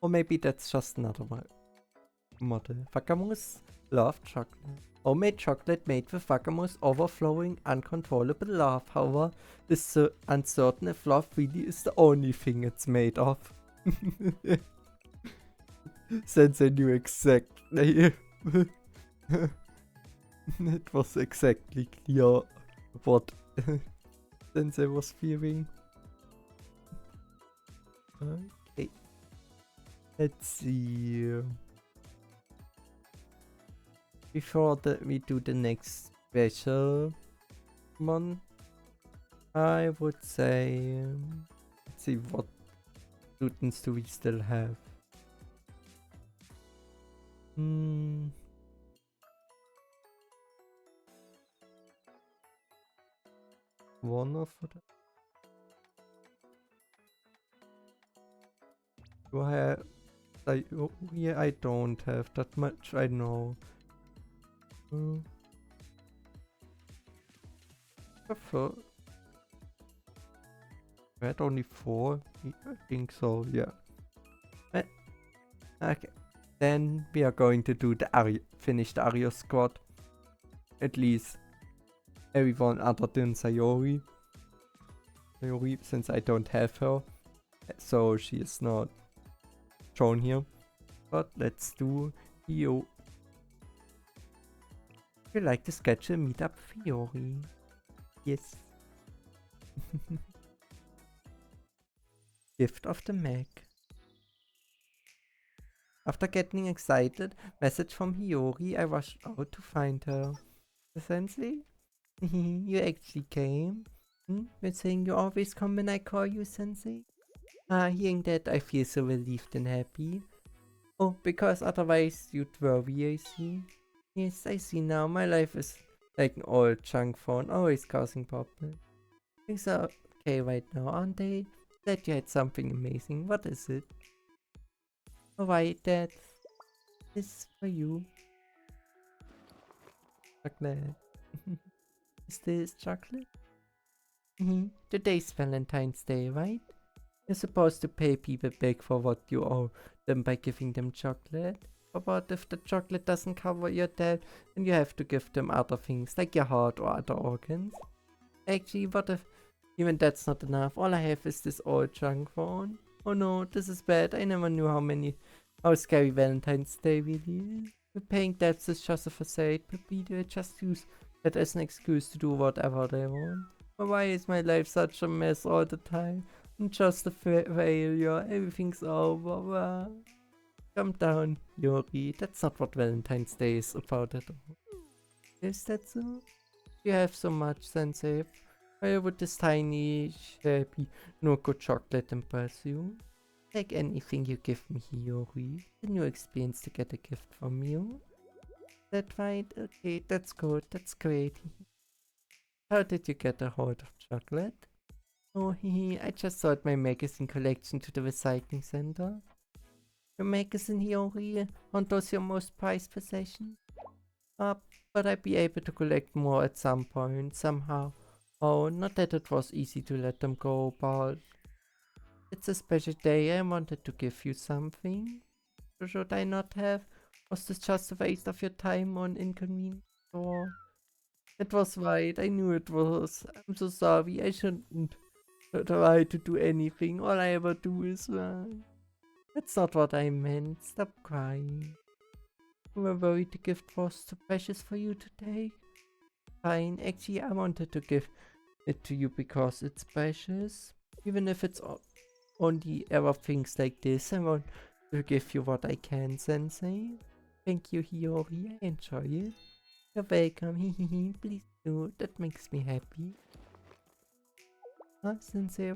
Or maybe that's just another model. Wakamo's love chocolate. Homemade chocolate made with Wakamo's overflowing, uncontrollable love. However, is so uncertain if love really is the only thing it's made of. Sensei knew exactly. It was exactly clear what Sensei was feeling. Okay. Let's see. Before we do the next special one, I would say, let's see, what students do we still have? One of them. Do I have? Oh, yeah, I don't have that much. I know. I had only 4. I think so. Yeah. Okay. Then we are going to do the finish the Ario squad. At least everyone other than Sayori. Sayori, since I don't have her, so she is not shown here. But let's do Hio. Would you like to schedule a meetup, Fiori? Yes. Gift of the Mag. After getting excited, message from Hiyori, I rushed out to find her. Sensei? You actually came? You're saying you always come when I call you, Sensei? Hearing that, I feel so relieved and happy. Oh, because otherwise you'd worry, I see. Yes, I see now. My life is like an old junk phone, always causing problems. Things are okay right now, aren't they? Glad you had something amazing. What is it? Alright, Dad. This is for you. Chocolate. Is this chocolate? Today's Valentine's Day, right? You're supposed to pay people back for what you owe them by giving them chocolate. But if the chocolate doesn't cover your debt, then you have to give them other things, like your heart or other organs. Actually, what if even that's not enough? All I have is this old junk phone. Oh no, this is bad. I never knew how scary Valentine's Day really is. Repaying debts is just a facade, but people just use that as an excuse to do whatever they want. But why is my life such a mess all the time? I'm just a failure. Everything's over. Calm down, Yori. That's not what Valentine's Day is about at all. Is that so? You have so much, Sensei. Why would this tiny, shabby, no good chocolate impress you? Take anything you give me, Hiyori. A new experience to get a gift from you. That right? Okay, that's good. That's great. How did you get a hold of chocolate? Oh, I just sold my magazine collection to the recycling center. Your magazine, Hiyori? Aren't those your most prized possessions? But I'd be able to collect more at some point, somehow. Oh, not that it was easy to let them go, but it's a special day. I wanted to give you something. Should I not have? Was this just a waste of your time or an inconvenience? Or it was right. I knew it was. I'm so sorry. I shouldn't try to do anything. All I ever do is that's not what I meant. Stop crying. You were worried the gift was too precious for you to take. Fine. Actually, I wanted to give it to you because it's precious. Even if it's only ever things like this, I want to give you what I can, Sensei. Thank you, Hiyori. I enjoy it. You're welcome. Please do. That makes me happy. Sensei,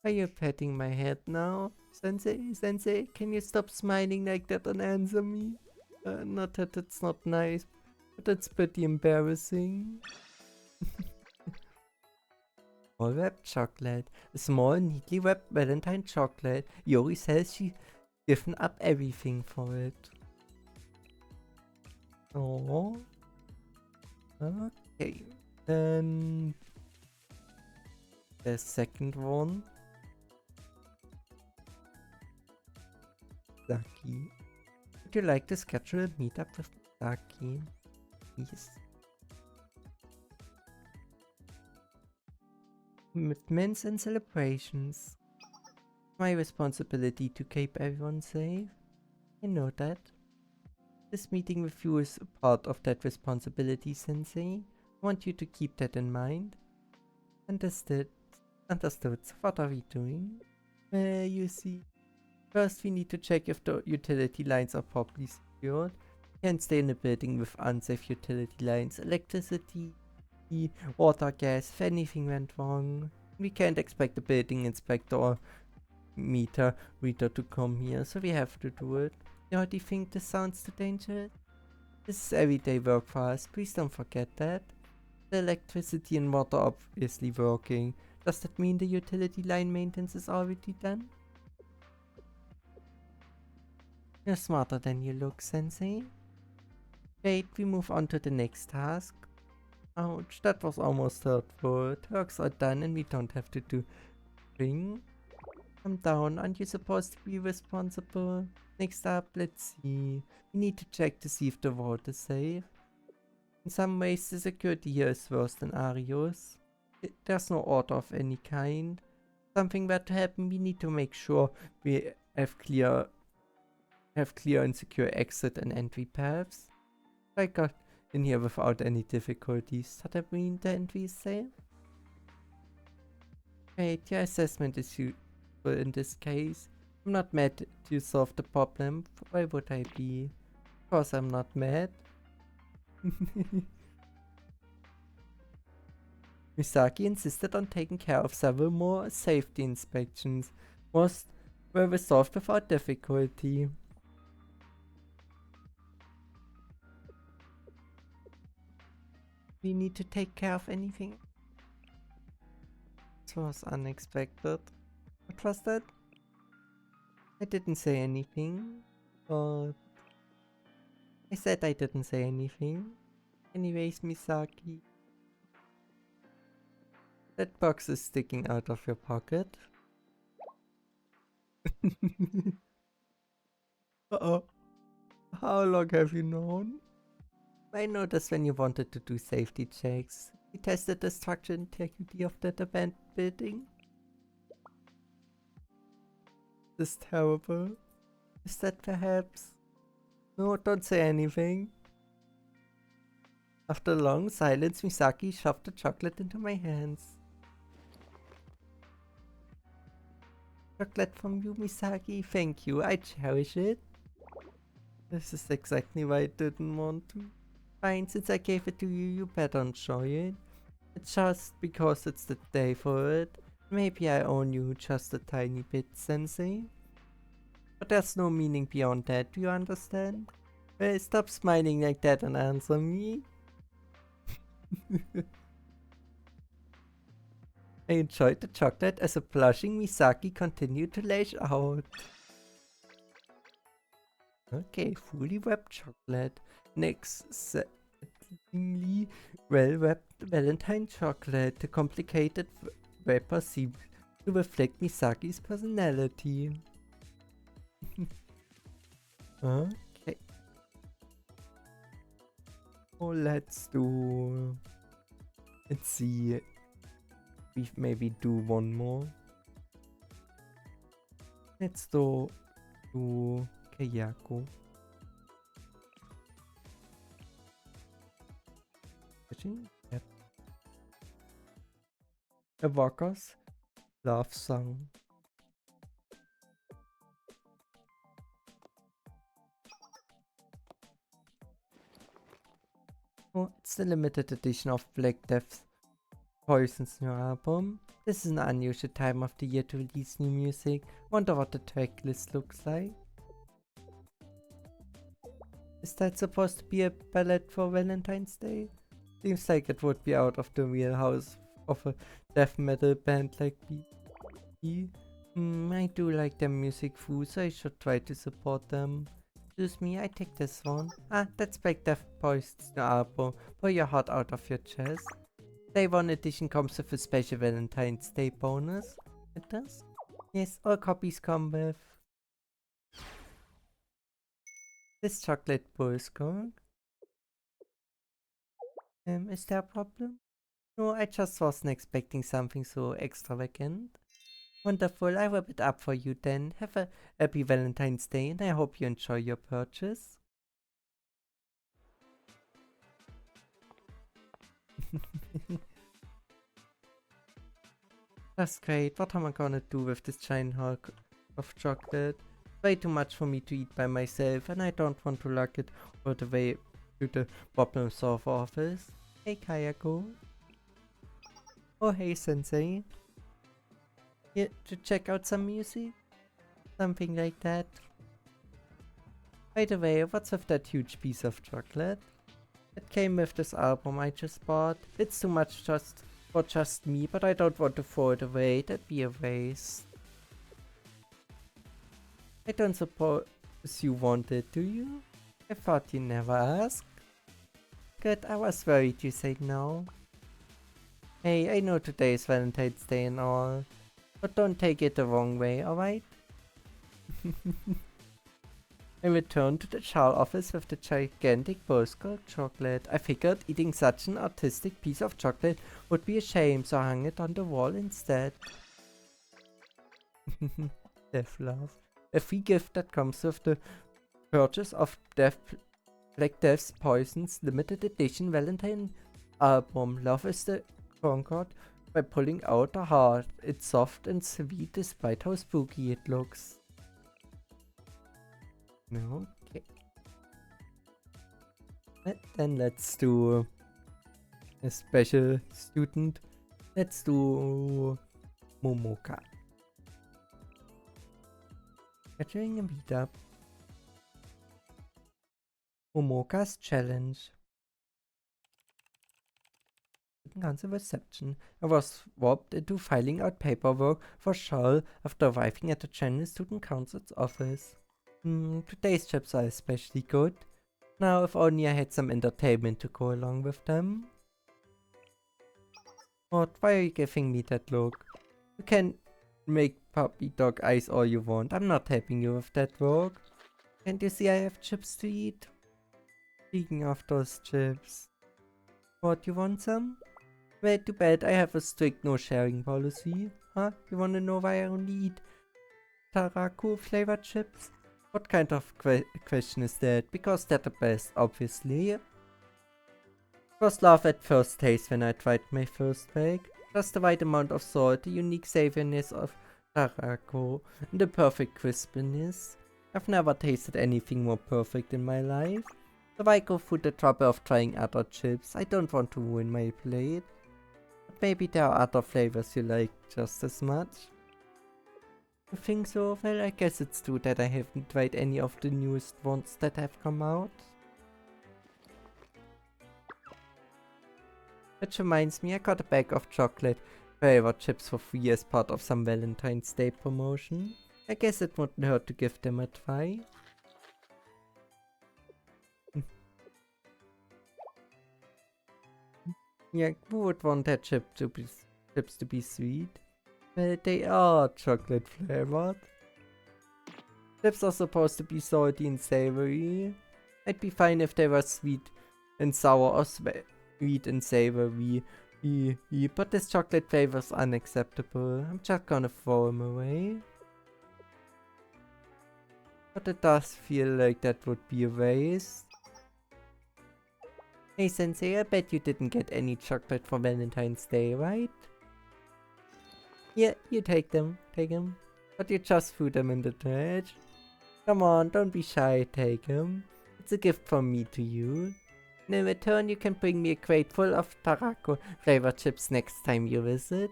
are you patting my head now? Sensei, can you stop smiling like that and answer me? Not that it's not nice, but it's pretty embarrassing. Small wrapped chocolate. A small, neatly wrapped Valentine chocolate. Yori says given up everything for it. Oh. Okay. Then the second one. Saki. Would you like to schedule a meetup with Saki? Please. Commitments and celebrations. My responsibility to keep everyone safe. I know that. This meeting with you is a part of that responsibility, Sensei. I want you to keep that in mind. Understood. Understood. So what are we doing? You see. First, we need to check if the utility lines are properly secured. Can't stay in a building with unsafe utility lines. Electricity, water, gas, if anything went wrong. We can't expect the building inspector or meter reader to come here, so we have to do it. You already think this sounds too dangerous? This is everyday work for us, please don't forget that. The electricity and water are obviously working. Does that mean the utility line maintenance is already done? You're smarter than you look, Sensei. Wait, we move on to the next task. Ouch, that was almost hurtful. Works are done and we don't have to do thing. Calm down, aren't you supposed to be responsible? Next up, let's see. We need to check to see if the vault is safe. In some ways, the security here is worse than Arios. There's no order of any kind. Something were to happen, we need to make sure we have clear and secure exit and entry paths. I got in here without any difficulties. Does that mean the entry is safe? Great, your assessment is useful in this case. I'm not mad to solve the problem. Why would I be? Of course I'm not mad. Misaki insisted on taking care of several more safety inspections. Most were resolved without difficulty. We need to take care of anything. This was unexpected. What was that? I didn't say anything. But I said I didn't say anything. Anyways, Misaki. That box is sticking out of your pocket. Uh-oh. How long have you known? I noticed when you wanted to do safety checks. We tested the structure integrity of that abandoned building. This is terrible. Is that perhaps? No, don't say anything. After a long silence, Misaki shoved the chocolate into my hands. Chocolate from you, Misaki. Thank you, I cherish it. This is exactly why I didn't want to. Fine, since I gave it to you, you better enjoy it. It's just because it's the day for it. Maybe I own you just a tiny bit, Sensei. But there's no meaning beyond that, do you understand? Well, stop smiling like that and answer me. I enjoyed the chocolate as a blushing Misaki continued to lash out. Okay, fully wrapped chocolate. Next, settlingly well-wrapped Valentine chocolate. The complicated wrapper seemed to reflect Misaki's personality. Okay. Oh, let's see. We maybe do one more. Let's do Kayako. Yep. A walker's love song. Oh, it's the limited edition of Black Death's Poison's new album. This is an unusual time of the year to release new music. Wonder what the track list looks like. Is that supposed to be a ballad for Valentine's Day? Seems like it would be out of the wheelhouse of a death metal band like B. I do like their music too, so I should try to support them. Excuse me, I take this one. Ah, that's Black Death Poist's new album. Pull your heart out of your chest. Day 1 edition comes with a special Valentine's Day bonus. It does? Yes, all copies come with this chocolate bullskunk. Is there a problem? No, I just wasn't expecting something so extravagant. Wonderful, I wrap it up for you then. Have a happy Valentine's Day and I hope you enjoy your purchase. That's great. What am I gonna do with this giant hunk of chocolate? Way too much for me to eat by myself and I don't want to lug it all the way to the problem solver office. Hey Kayako. Oh hey Sensei. Here to check out some music? Something like that. By the way, what's with that huge piece of chocolate? It came with this album I just bought. It's too much for just me, but I don't want to throw it away. That'd be a waste. I don't suppose you want it, do you? I thought you never asked. Good, I was worried you said no. Hey, I know today is Valentine's Day and all, but don't take it the wrong way, alright? I returned to the Charles office with the gigantic postcard chocolate. I figured eating such an artistic piece of chocolate would be a shame, so I hung it on the wall instead. Death Love. A free gift that comes with the purchase of Black Death's Poison's limited edition Valentine album. Love is the concord by pulling out the heart. It's soft and sweet despite how spooky it looks. Okay. Then let's do a special student. Let's do Momoka. Scheduling a meetup. Momoka's challenge. Council reception. I was swapped into filing out paperwork for Charles after arriving at the General Student Council's office. Today's chips are especially good. Now if only I had some entertainment to go along with them. What? Why are you giving me that look? You can make puppy dog eyes all you want. I'm not helping you with that work. Can't you see I have chips to eat? Speaking of those chips. What, you want some? Well, too bad I have a strict no sharing policy. Huh? You wanna know why I only eat Taraku flavored chips? What kind of question is that? Because they're the best, obviously. It was love at first taste when I tried my first bag. Just the right amount of salt, the unique savouriness of Taraku, and the perfect crispiness. I've never tasted anything more perfect in my life. So why go through the trouble of trying other chips? I don't want to ruin my plate. But maybe there are other flavors you like just as much. You think so? Well, I guess it's true that I haven't tried any of the newest ones that have come out. Which reminds me, I got a bag of chocolate flavored chips for free as part of some Valentine's Day promotion. I guess it wouldn't hurt to give them a try. Yeah, who would want their chips to be sweet? Well, they are chocolate flavored. Chips are supposed to be salty and savory. I'd be fine if they were sweet and sour or sweet and savory. But this chocolate flavor is unacceptable. I'm just gonna throw them away. But it does feel like that would be a waste. Hey Sensei, I bet you didn't get any chocolate for Valentine's Day, right? Yeah, you take them. But you just threw them in the trash. Come on, don't be shy, take them. It's a gift from me to you. And in return, you can bring me a crate full of Tarako flavored chips next time you visit.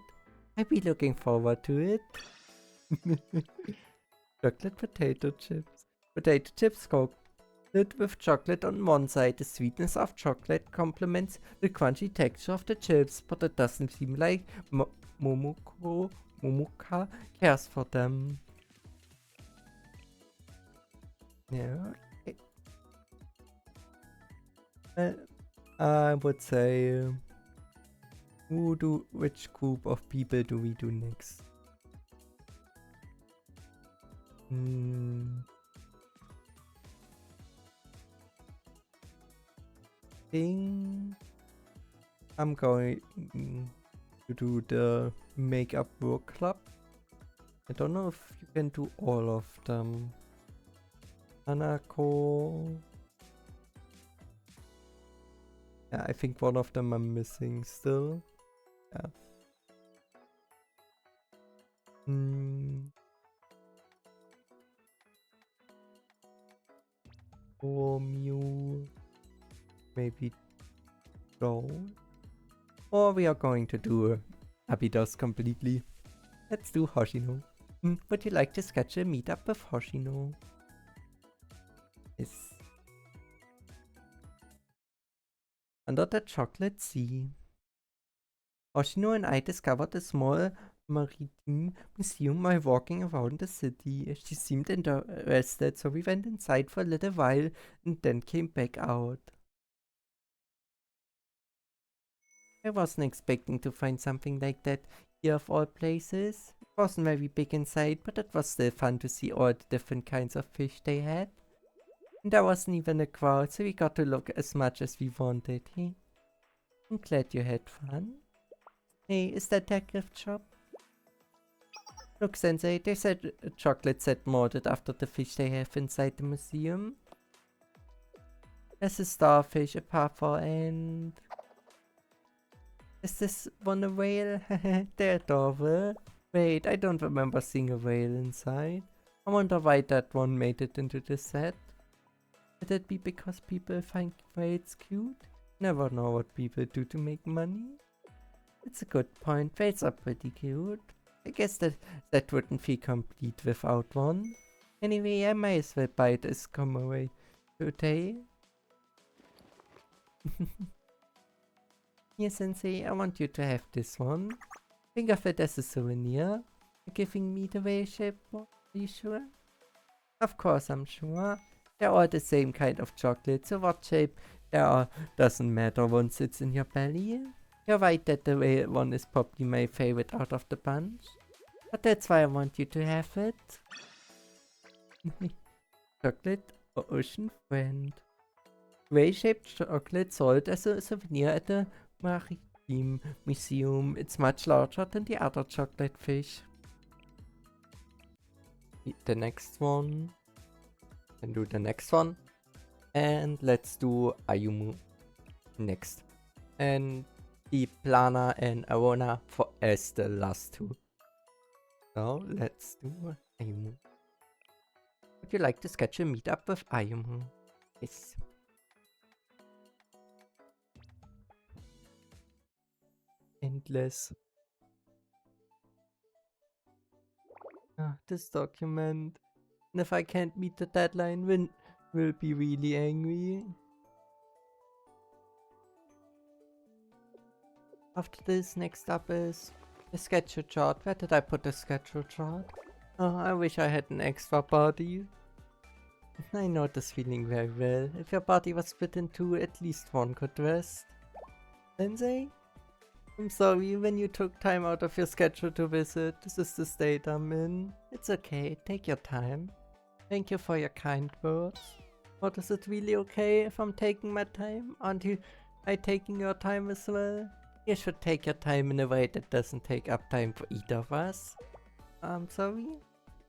I'll be looking forward to it. Chocolate potato chips. Potato chips coated with chocolate on one side. The sweetness of chocolate complements the crunchy texture of the chips, but it doesn't seem like Momoko Momoka cares for them. Yeah, okay. I would say, which group of people do we do next? Think I'm going to do the makeup work club. I don't know if you can do all of them. Hanako. Yeah, I think one of them I'm missing still. Yeah. Mew. Maybe Joe. Or we are going to do Abydos completely. Let's do Hoshino. Would you like to sketch a meetup with Hoshino? Yes. Under the chocolate sea. Hoshino and I discovered a small maritime museum while walking around the city. She seemed interested, so we went inside for a little while and then came back out. I wasn't expecting to find something like that here of all places. It wasn't very big inside, but it was still fun to see all the different kinds of fish they had. And there wasn't even a crowd, so we got to look as much as we wanted. Hey, I'm glad you had fun. Hey, is that their gift shop? Look, Sensei, there's a chocolate set molded after the fish they have inside the museum. There's a starfish, a puffer, and... Is this one a whale? They're adorable. Wait, I don't remember seeing a whale inside. I wonder why that one made it into the set. Could it be because people find whales cute? Never know what people do to make money. It's a good point. Whales are pretty cute. I guess that wouldn't feel complete without one. Anyway, I might as well buy this come away today. Here, Sensei, I want you to have this one. Think of it as a souvenir. You're giving me the whale shape one? Are you sure? Of course I'm sure. They're all the same kind of chocolate, so what shape they are doesn't matter once it's in your belly. You're right that the whale one is probably my favorite out of the bunch. But that's why I want you to have it. Chocolate ocean friend. Whale-shaped chocolate sold as a souvenir at the Maritime Museum. It's much larger than the other chocolate fish. The next one. Then do the next one. And let's do Ayumu next. And the Plana and Arona for as the last two. So let's do Ayumu. Would you like to sketch a meetup with Ayumu? Yes. Endless. This document. And if I can't meet the deadline, Win will be really angry. After this, next up is the schedule chart. Where did I put the schedule chart? Oh, I wish I had an extra body. I know this feeling very well. If your body was split in two, at least one could rest. Sensei? I'm sorry, when you took time out of your schedule to visit, this is the state I'm in. It's okay, take your time. Thank you for your kind words. But is it really okay if I'm taking my time? Aren't you taking your time as well? You should take your time in a way that doesn't take up time for either of us. I'm sorry?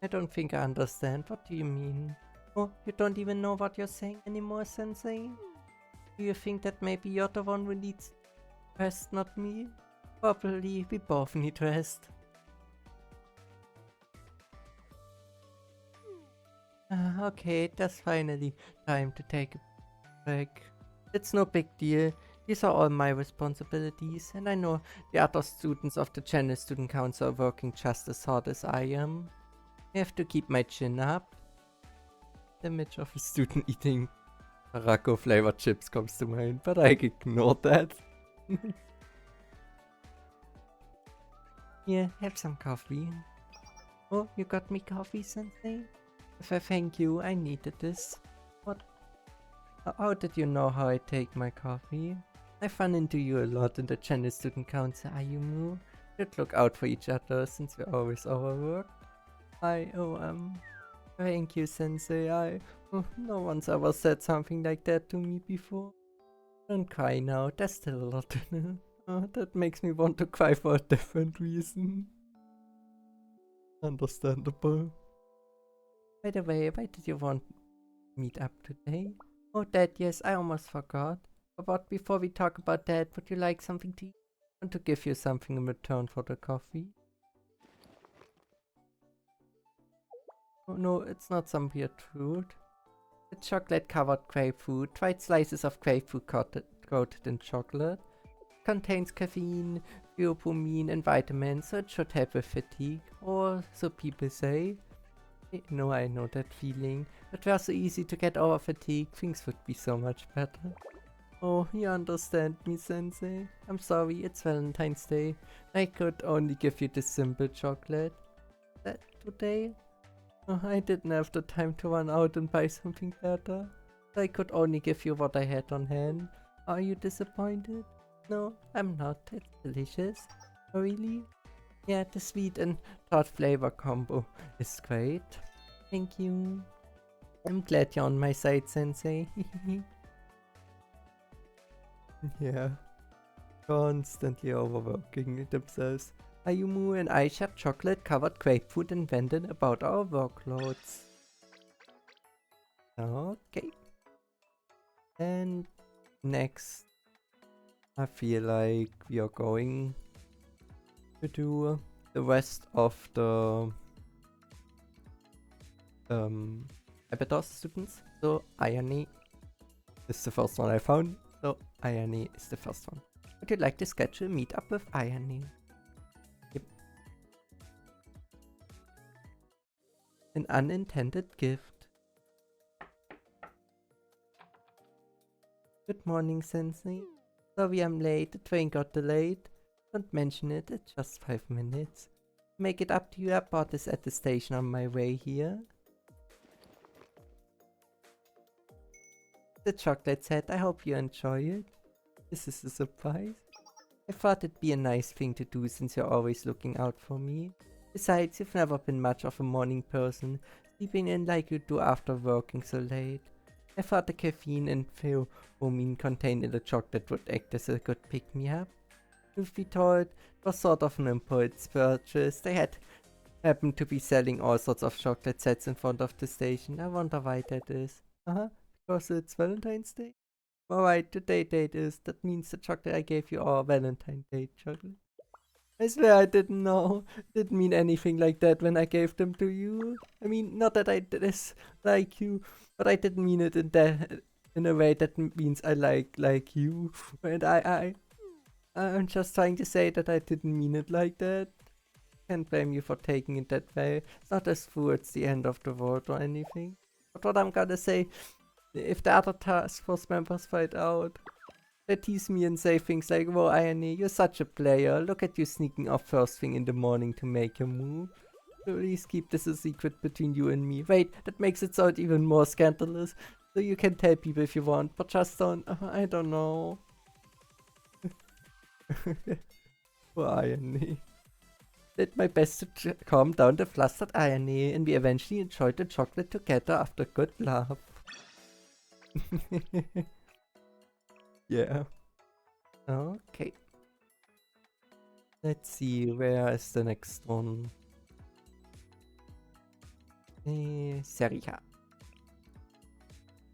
I don't think I understand. What do you mean? Oh, you don't even know what you're saying anymore, Sensei? Do you think that maybe you're the one who needs rest, not me? Probably, we both need rest. Okay, that's finally time to take a break. It's no big deal. These are all my responsibilities, and I know the other students of the Channel Student Council are working just as hard as I am. I have to keep my chin up. The image of a student eating Barako flavored chips comes to mind, but I ignored that. Here, have some coffee. Oh, you got me coffee, Sensei? Thank you, I needed this. What? How did you know how I take my coffee? I run into you a lot in the Channel Student Council, Ayumu. Should look out for each other since we're always overworked. Thank you, Sensei. No one's ever said something like that to me before. Don't cry now, there's still a lot in it. That makes me want to cry for a different reason. Understandable. By the way, why did you want to meet up today? Oh, that, yes, I almost forgot. But before we talk about that, would you like something to eat? I want to give you something in return for the coffee. Oh no, it's not some weird fruit. It's chocolate-covered grapefruit, dried slices of grapefruit coated in chocolate. Contains caffeine, theobromine and vitamins, so it should help with fatigue, or so people say. No, I know that feeling. If it were so easy to get over fatigue, things would be so much better. Oh, you understand me, Sensei. I'm sorry, it's Valentine's Day. I could only give you this simple chocolate. That today? Oh, I didn't have the time to run out and buy something better. I could only give you what I had on hand. Are you disappointed? No, I'm not. It's delicious. Oh, really? Yeah, the sweet and tart flavor combo is great. Thank you. I'm glad you're on my side, Sensei. Yeah. Constantly overworking themselves. Ayumu and I shared chocolate-covered grapefruit and vented about our workloads. Okay. And next, I feel like we are going to do the rest of the Abaddon students. So Irony is the first one I found. So Irony is the first one. Would you like to schedule a meetup with Irony? Yep. An unintended gift. Good morning, Sensei. Sorry I'm late, the train got delayed. Don't mention it, it's just 5 minutes. Make it up to you, I bought this at the station on my way here. The chocolate set, I hope you enjoy it. This is a surprise. I thought it'd be a nice thing to do since you're always looking out for me. Besides, you've never been much of a morning person, sleeping in like you do after working so late. I thought the caffeine and theobromine contained in the chocolate would act as a good pick-me-up. Truth be told, it was sort of an impulse purchase. They happened to be selling all sorts of chocolate sets in front of the station. I wonder why that is. Because it's Valentine's Day? Alright, today date is. That means the chocolate I gave you are Valentine's Day chocolate. I swear I didn't know. Didn't mean anything like that when I gave them to you. I mean, not that I dislike you, but I didn't mean it in a way that means I like you. And I'm just trying to say that I didn't mean it like that. Can't blame you for taking it that way. It's not as though it's the end of the world or anything. But what I'm gonna say, if the other task force members find out, they tease me and say things like, "Whoa, Irony, you're such a player. Look at you sneaking off first thing in the morning to make your move. Please keep this a secret between you and me." Wait, that makes it sound even more scandalous. So you can tell people if you want, but just don't, I don't know. Poor Irony. Did my best to calm down the flustered Irony, and we eventually enjoyed the chocolate together after a good laugh. Yeah. Okay. Let's see, where is the next one? Serika.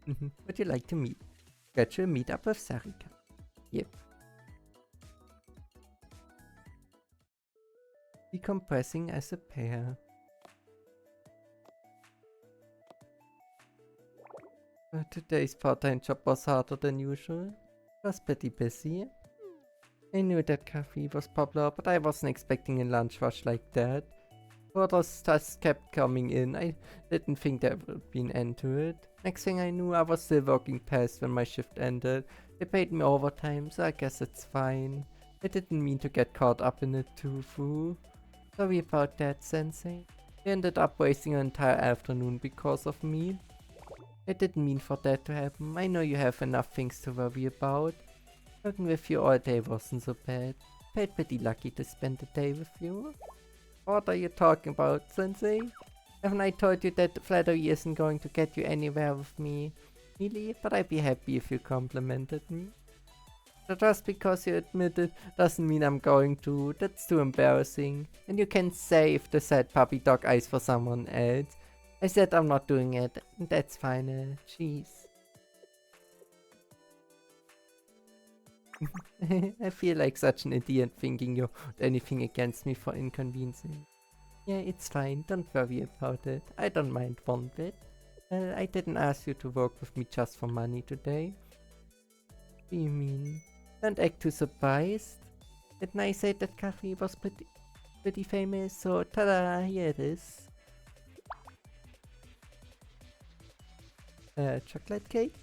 Would you like to meet? Schedule a meetup with Serika. Yep. Decompressing as a pair. Today's part-time job was harder than usual. It was pretty busy. I knew that coffee was popular, but I wasn't expecting a lunch rush like that. Orders just kept coming in. I didn't think there would be an end to it. Next thing I knew, I was still working past when my shift ended. They paid me overtime, so I guess it's fine. I didn't mean to get caught up in it too, Fu. Sorry about that, Sensei. You ended up wasting an entire afternoon because of me. I didn't mean for that to happen. I know you have enough things to worry about. Working with you all day wasn't so bad. Felt pretty lucky to spend the day with you. What are you talking about, Sensei? Haven't I told you that flattery isn't going to get you anywhere with me? Really? But I'd be happy if you complimented me. So just because you admit it doesn't mean I'm going to. That's too embarrassing. And you can save the sad puppy dog eyes for someone else. I said I'm not doing it. And that's fine. Jeez. I feel like such an idiot thinking you had anything against me for inconveniencing. Yeah, it's fine. Don't worry about it. I don't mind one bit. Well, I didn't ask you to work with me just for money today. What do you mean? Don't act too surprised. Didn't I say that cafe was pretty famous? So, ta-da, here it is. Chocolate cake?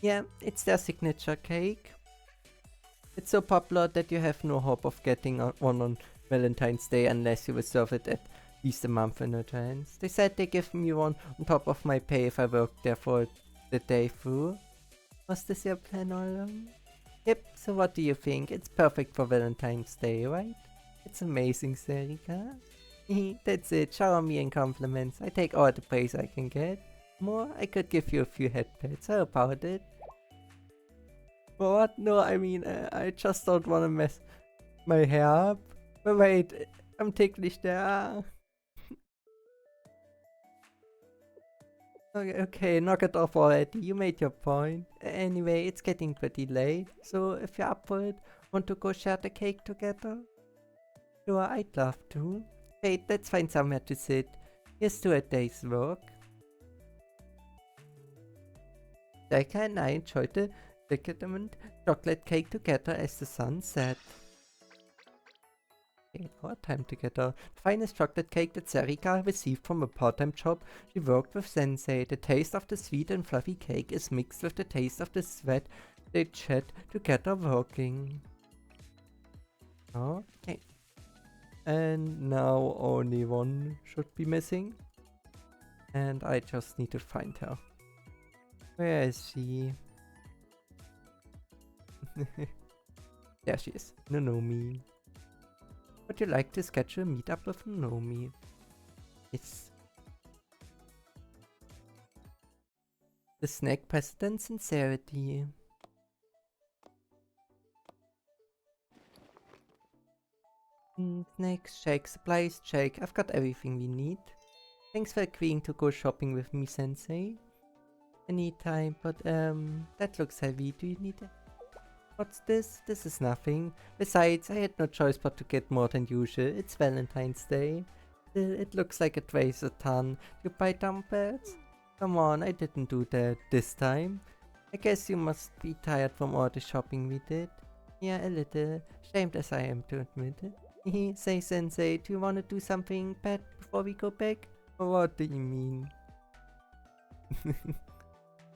Yeah, it's their signature cake. It's so popular that you have no hope of getting one on Valentine's Day unless you reserve it at least a month in advance. They said they give me one on top of my pay if I work there for the day through. Was this your plan all along? Yep, so what do you think? It's perfect for Valentine's Day, right? It's amazing, Serika. That's it, shower me in compliments. I take all the praise I can get. More, I could give you a few head pats. How about it? What? No, I mean, I just don't want to mess my hair up. But wait, I'm ticklish there. Okay, knock it off already. You made your point. Anyway, it's getting pretty late. So if you're up for it, want to go share the cake together? Sure, I'd love to. Hey, let's find somewhere to sit. Here's to a day's work. Jessica and I enjoyed the decadent chocolate cake together as the sun set. Our time together. The finest chocolate cake that Serika received from a part-time job she worked with Sensei. The taste of the sweet and fluffy cake is mixed with the taste of the sweat they shed together working. Okay. And now only one should be missing. And I just need to find her. Where is she? There she is. Nonomi. Would you like to schedule a meetup with Nonomi? Yes. The snack president sincerity. Snacks, shake, supplies, shake. I've got everything we need. Thanks for agreeing to go shopping with me, Sensei. Anytime, but that looks heavy. Do you need it? What's this? This is nothing. Besides, I had no choice but to get more than usual. It's Valentine's Day. Still, it looks like it weighs a ton. You buy dumbbells? Come on, I didn't do that this time. I guess you must be tired from all the shopping we did. Yeah, a little. Shamed as I am to admit it. Say, Sensei, do you want to do something bad before we go back? Or what do you mean?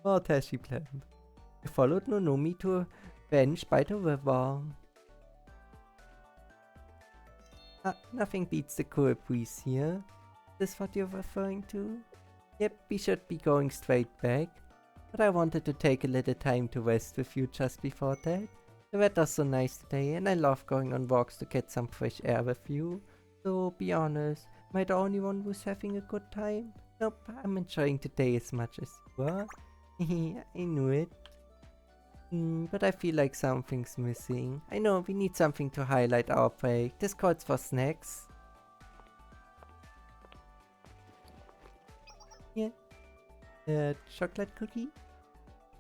What has she planned? I followed Nonomi to a bench by the river. Nothing beats the cool breeze here. Is this what you're referring to? Yep, we should be going straight back. But I wanted to take a little time to rest with you just before that. The weather's so nice today and I love going on walks to get some fresh air with you. So be honest, am I the only one who's having a good time? Nope, I'm enjoying today as much as you are. I knew it. But I feel like something's missing. I know, we need something to highlight our break. This calls for snacks. Yeah. Chocolate cookie?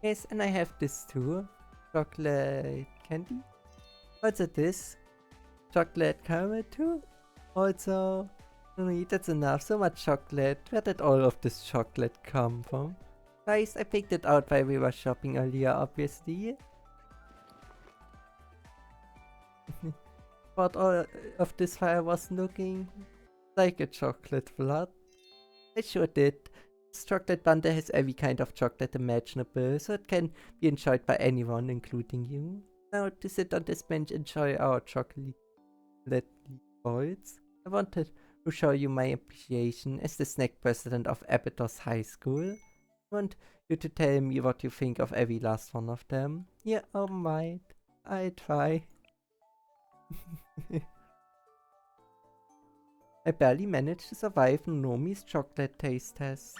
Yes, and I have this too. Chocolate candy? What's this? Chocolate caramel too? Also, that's enough. So much chocolate. Where did all of this chocolate come from? Guys, I picked it out while we were shopping earlier, obviously. But all of this while I was looking like a chocolate flood. I sure did. This chocolate bundle has every kind of chocolate imaginable, so it can be enjoyed by anyone, including you. Now to sit on this bench, enjoy our chocolate balls. I wanted to show you my appreciation as the snack president of Abydos High School. I want you to tell me what you think of every last one of them. Yeah, alright. I try. I barely managed to survive Nomi's chocolate taste test.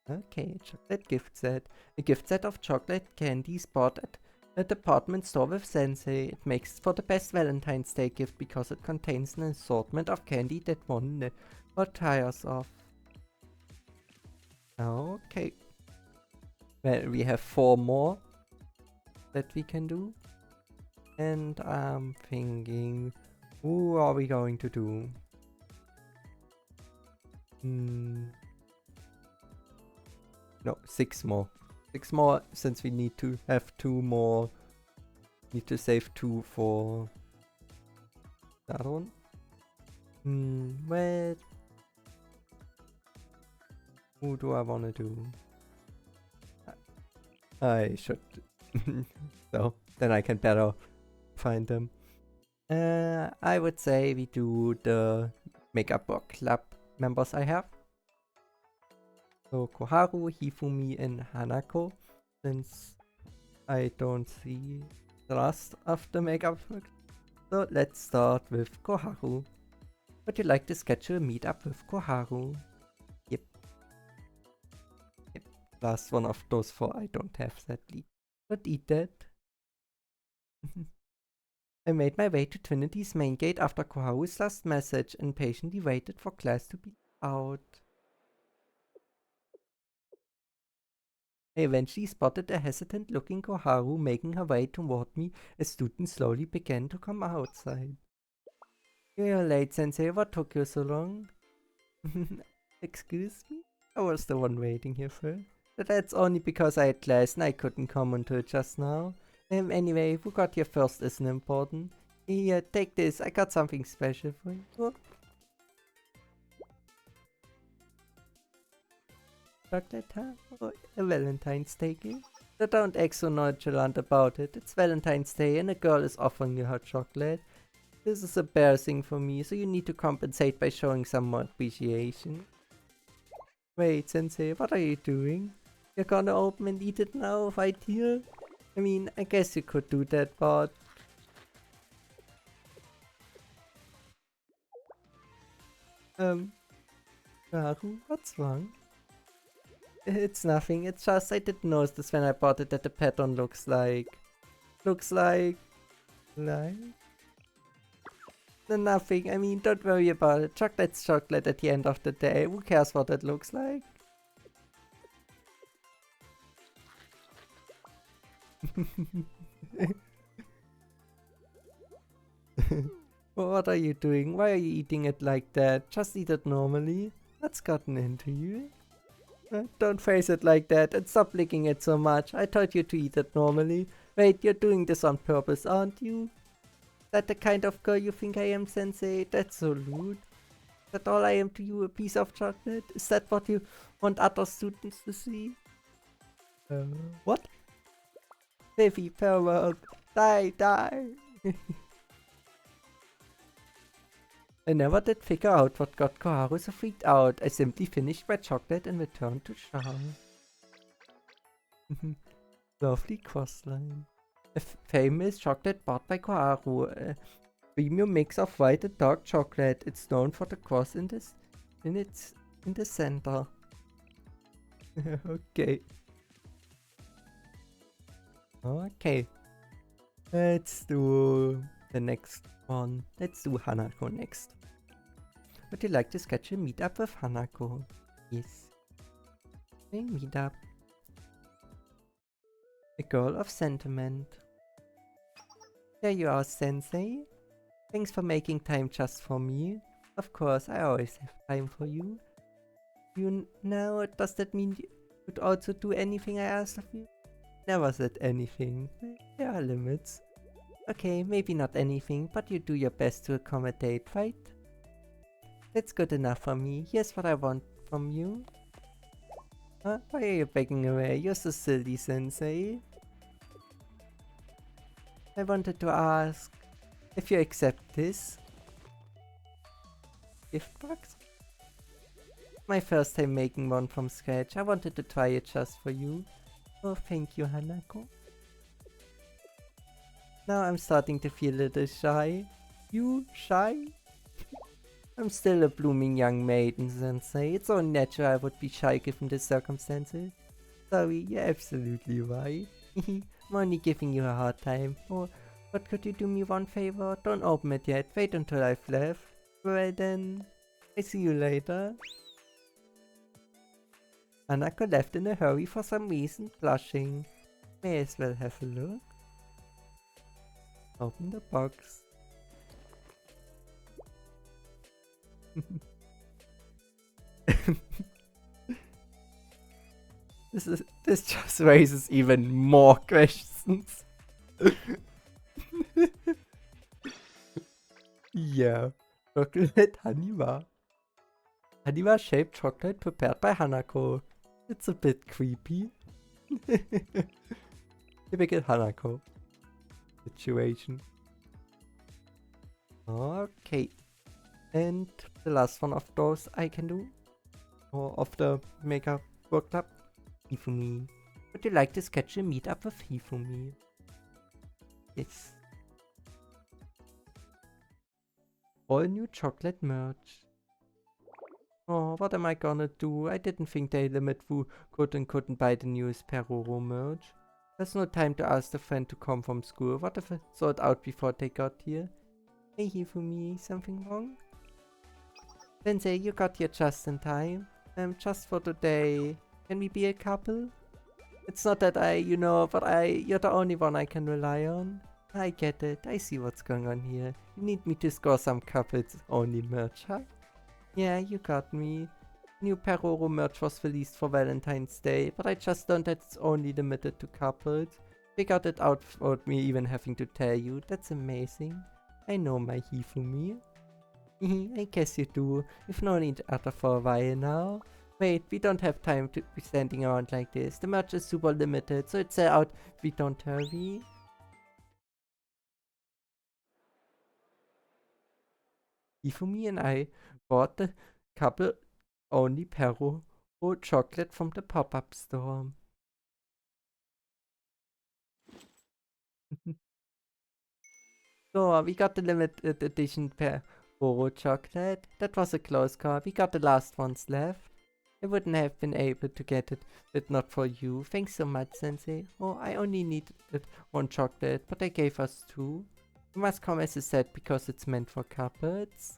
Okay, chocolate gift set. A gift set of chocolate candies bought at a department store with Sensei. It makes for the best Valentine's Day gift because it contains an assortment of candy that one never tires of. Okay. Well, we have 4 more that we can do. And I'm thinking, who are we going to do? No, 6 more. 6 more, since we need to have 2 more. Need to save 2 for that one. Well, who do I want to do? I should. So, then I can better find them. I would say we do the Makeup Book Club members I have. So Koharu, Hifumi, and Hanako. Since I don't see the rest of the Makeup Book. So let's start with Koharu. Would you like to schedule a meetup with Koharu? Yep. Yep. Last one of those 4 I don't have, sadly. But eat that. I made my way to Trinity's main gate after Koharu's last message and patiently waited for class to be out. I eventually spotted a hesitant-looking Koharu making her way toward me as students slowly began to come outside. You're late, Sensei. What took you so long? Excuse me? I was the one waiting here first. But that's only because I had class and I couldn't come until just now. Anyway, who got here first isn't important. Here, take this. I got something special for you. Oh. Chocolate, huh? Oh, a Valentine's Day gift? So don't act so nonchalant about it. It's Valentine's Day and a girl is offering you her chocolate. This is embarrassing for me, so you need to compensate by showing some more appreciation. Wait, Sensei, what are you doing? You're gonna open and eat it now, right here? I mean, I guess you could do that, but... Naru, what's wrong? It's nothing, it's just I didn't notice this when I bought it that the pattern looks like... Like... Nothing, I mean, don't worry about it. Chocolate's chocolate at the end of the day. Who cares what it looks like? What are you doing? Why are you eating it like that? Just eat it normally. What's gotten into you? Don't face it like that and stop licking it so much. I told you to eat it normally. Wait, you're doing this on purpose, aren't you? Is that the kind of girl you think I am, Sensei? That's so rude. Is that all I am to you, a piece of chocolate? Is that what you want other students to see? What? Baby pervert. Die, die. I never did figure out what got Koharu so freaked out. I simply finished my chocolate and returned to shower. Lovely crossline. A famous chocolate bought by Koharu. A premium mix of white and dark chocolate. It's known for the cross in the center. Okay. Okay. Let's do the next one. Let's do Hanako next. Would you like to schedule a meetup with Hanako? Yes. A meetup. A girl of sentiment. There you are, Sensei. Thanks for making time just for me. Of course, I always have time for you. Now, does that mean you would also do anything I asked of you? Never said anything. There are limits. Okay, maybe not anything, but you do your best to accommodate, right? That's good enough for me. Here's what I want from you. Huh? Why are you begging away? You're so silly, Sensei. I wanted to ask if you accept this. gift box? My first time making one from scratch. I wanted to try it just for you. Oh, thank you, Hanako. Now I'm starting to feel a little shy. You shy? I'm still a blooming young maiden, Sensei. It's only natural I would be shy given the circumstances. Sorry, you're absolutely right. I'm only giving you a hard time. Oh, but could you do me one favor? Don't open it yet. Wait until I've left. Well then, I see you later. Hanako left in a hurry for some reason, blushing. May as well have a look. Open the box. This just raises even more questions. Yeah. Chocolate Haniwa. Haniwa shaped chocolate prepared by Hanako. It's a bit creepy. Typical Hanako situation. Okay. And the last one of those I can do. Or of the Mega Work Club. Hifumi. Would you like to sketch a meetup with Hifumi? Yes. All new chocolate merch. Oh, what am I gonna do? I didn't think they limit who could and couldn't buy the newest Peroro merch. There's no time to ask the friend to come from school. What if I sort out before they got here? Hey Hifumi, something wrong? Sensei, you got here just in time. Just for today. Can we be a couple? It's not that but you're the only one I can rely on. I get it. I see what's going on here. You need me to score some couples only merch, huh? Yeah, you got me. New Peroro merch was released for Valentine's Day, but I just learned that it's only limited to couples. Figured it out without me even having to tell you. That's amazing. I know my Hifumi. I guess you do. We've known each other for a while now. Wait, we don't have time to be standing around like this. The merch is super limited, so it's out. We don't hurry. Hifumi and I bought the couple only Perro chocolate from the pop-up store. So, we got the limited edition Perro chocolate. That was a close call. We got the last ones left. I wouldn't have been able to get it if not for you. Thanks so much, Sensei. Oh, I only needed one chocolate, but they gave us two. You must come as a set because it's meant for couples.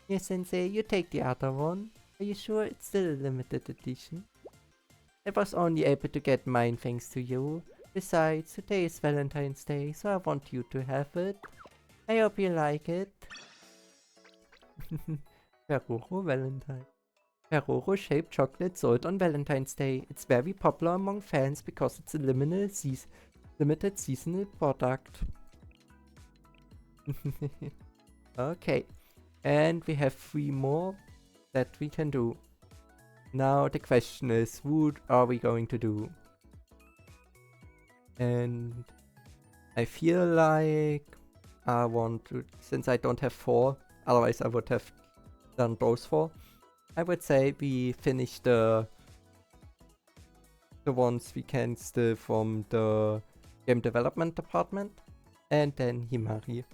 Yes, Sensei, you take the other one. Are you sure it's still a limited edition? I was only able to get mine thanks to you. Besides, today is Valentine's Day, so I want you to have it. I hope you like it. Peroro Valentine. Peroro shaped chocolate sold on Valentine's Day. It's very popular among fans because it's a limited seasonal product. Okay. And we have 3 more that we can do. Now the question is, what are we going to do? And I feel like I want to, since I don't have 4, otherwise I would have done those 4. I would say we finish the ones we can still from the game development department, and then Himari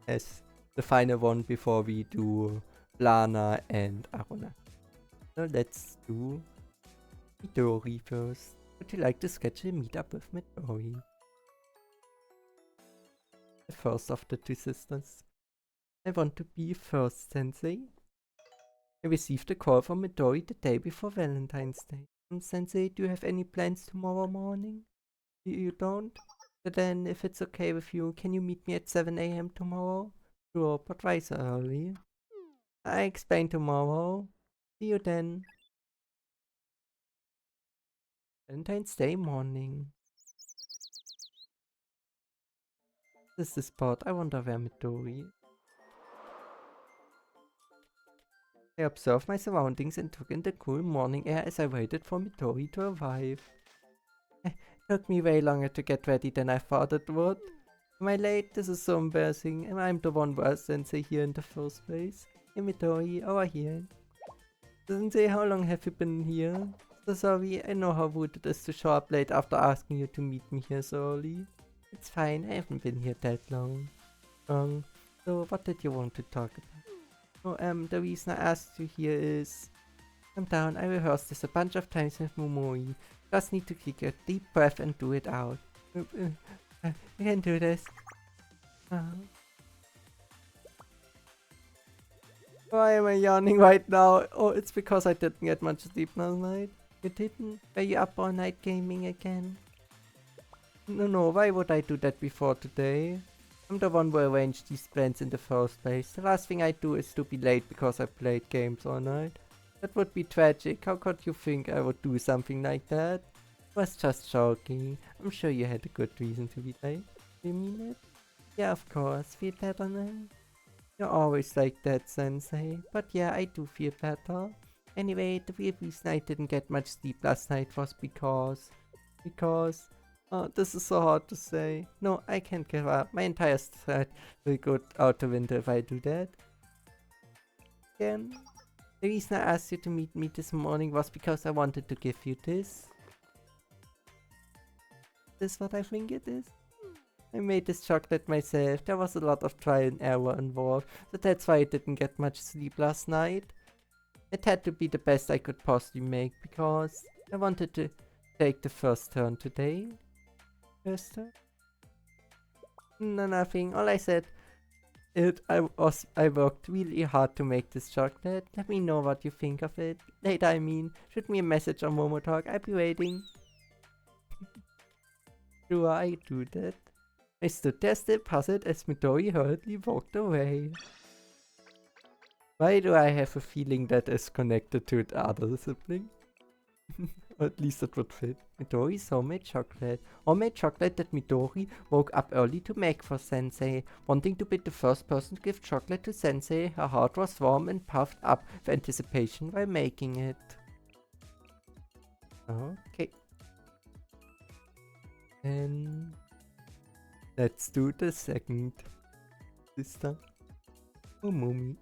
as the final one before we do Lana and Aruna. So let's do Midori first. Would you like to sketch a meetup with Midori? The first of the 2 sisters. I want to be first, Sensei. I received a call from Midori the day before Valentine's Day. Sensei, do you have any plans tomorrow morning? You don't? But then, if it's okay with you, can you meet me at 7 AM tomorrow? Sure, but why so early? I explain tomorrow. See you then. Valentine's Day morning. This is the spot. I wonder where Midori is. I observed my surroundings and took in the cool morning air as I waited for Midori to arrive. It took me way longer to get ready than I thought it would. Am I late? This is so embarrassing. And I'm the one who asked Sensei here in the first place. Hey Midori, over here. Sensei, how long have you been here? So sorry, I know how rude it is to show up late after asking you to meet me here so early. It's fine, I haven't been here that long. So what did you want to talk about? Oh, the reason I asked you here is... Calm down, I rehearsed this a bunch of times with Momoi. Just need to take a deep breath and do it out. I can do this. Uh, Why am I yawning right now? Oh, it's because I didn't get much sleep last night. You didn't? Were you up all night gaming again? No, why would I do that before today? I'm the one who arranged these plans in the first place. The last thing I do is to be late because I played games all night. That would be tragic. How could you think I would do something like that? I was just joking. I'm sure you had a good reason to be late. You mean it? Yeah, of course. Feel better now? You're always like that, Sensei. But yeah, I do feel better. Anyway, the real reason I didn't get much sleep last night was because... Oh, this is so hard to say. No, I can't give up. My entire set will go out the window if I do that. Again. The reason I asked you to meet me this morning was because I wanted to give you this. This what I think it is? I made this chocolate myself. There was a lot of trial and error involved, so that's why I didn't get much sleep last night. It had to be the best I could possibly make because I wanted to take the first turn today. First turn? No, nothing. All I said I worked really hard to make this chocolate. Let me know what you think of it. Later, I mean. Shoot me a message on Momo Talk. I'll be waiting. Sure, I do that. I stood there still puzzled as Midori hurriedly walked away. Why do I have a feeling that is connected to the other sibling? Or at least it would fit. Midori's homemade chocolate. Homemade chocolate that Midori woke up early to make for Sensei. Wanting to be the first person to give chocolate to Sensei, her heart was warm and puffed up with anticipation while making it. Okay. And let's do the second sister. Momumi.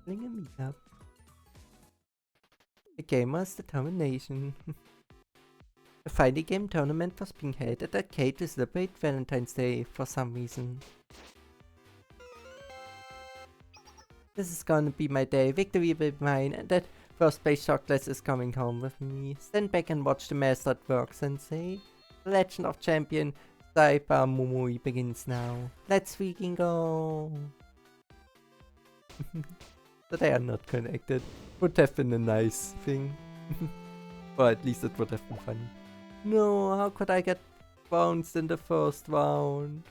Bring a meetup. The gamer's determination. A fighting game tournament was being held at the arcade to celebrate Valentine's Day for some reason. This is gonna be my day. Victory will be mine, and that first place chocolate is coming home with me. Stand back and watch the master at work, Sensei. The legend of champion Saiba Mumui begins now. Let's freaking go! But they are not connected. Would have been a nice thing. Or at least it would have been funny. No, how could I get bounced in the first round?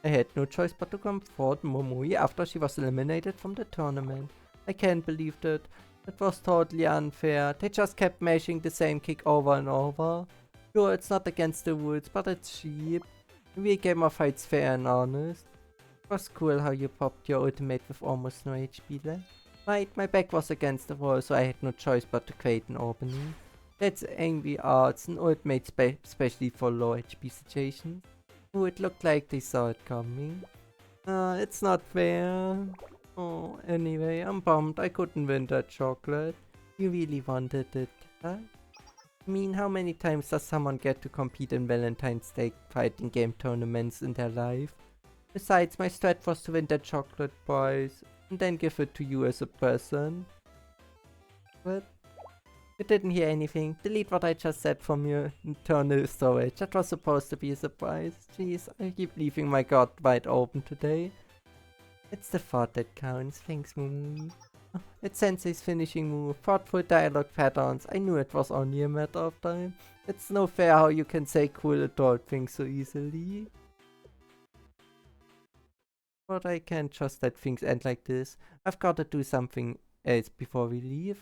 I had no choice but to comfort Momoi after she was eliminated from the tournament. I can't believe that. It was totally unfair. They just kept mashing the same kick over and over. Sure, it's not against the rules, but it's cheap. Real gamer fights fair and honest. It was cool how you popped your ultimate with almost no HP left. Right, my back was against the wall, so I had no choice but to create an opening. That's Angry Arts, an ultimate especially for low HP situations. Oh, it looked like they saw it coming. It's not fair. Oh, anyway, I'm bummed I couldn't win that chocolate. You really wanted it, huh? I mean, how many times does someone get to compete in Valentine's Day fighting game tournaments in their life? Besides, my strat was to win that chocolate prize and then give it to you as a present. What? You didn't hear anything. Delete what I just said from your internal storage. That was supposed to be a surprise. Jeez, I keep leaving my god wide open today. It's the thought that counts. Thanks, Mumi. Oh, it's Sensei's finishing move. Thoughtful dialogue patterns. I knew it was only a matter of time. It's no fair how you can say cool adult things so easily. But I can't just let things end like this. I've got to do something else before we leave.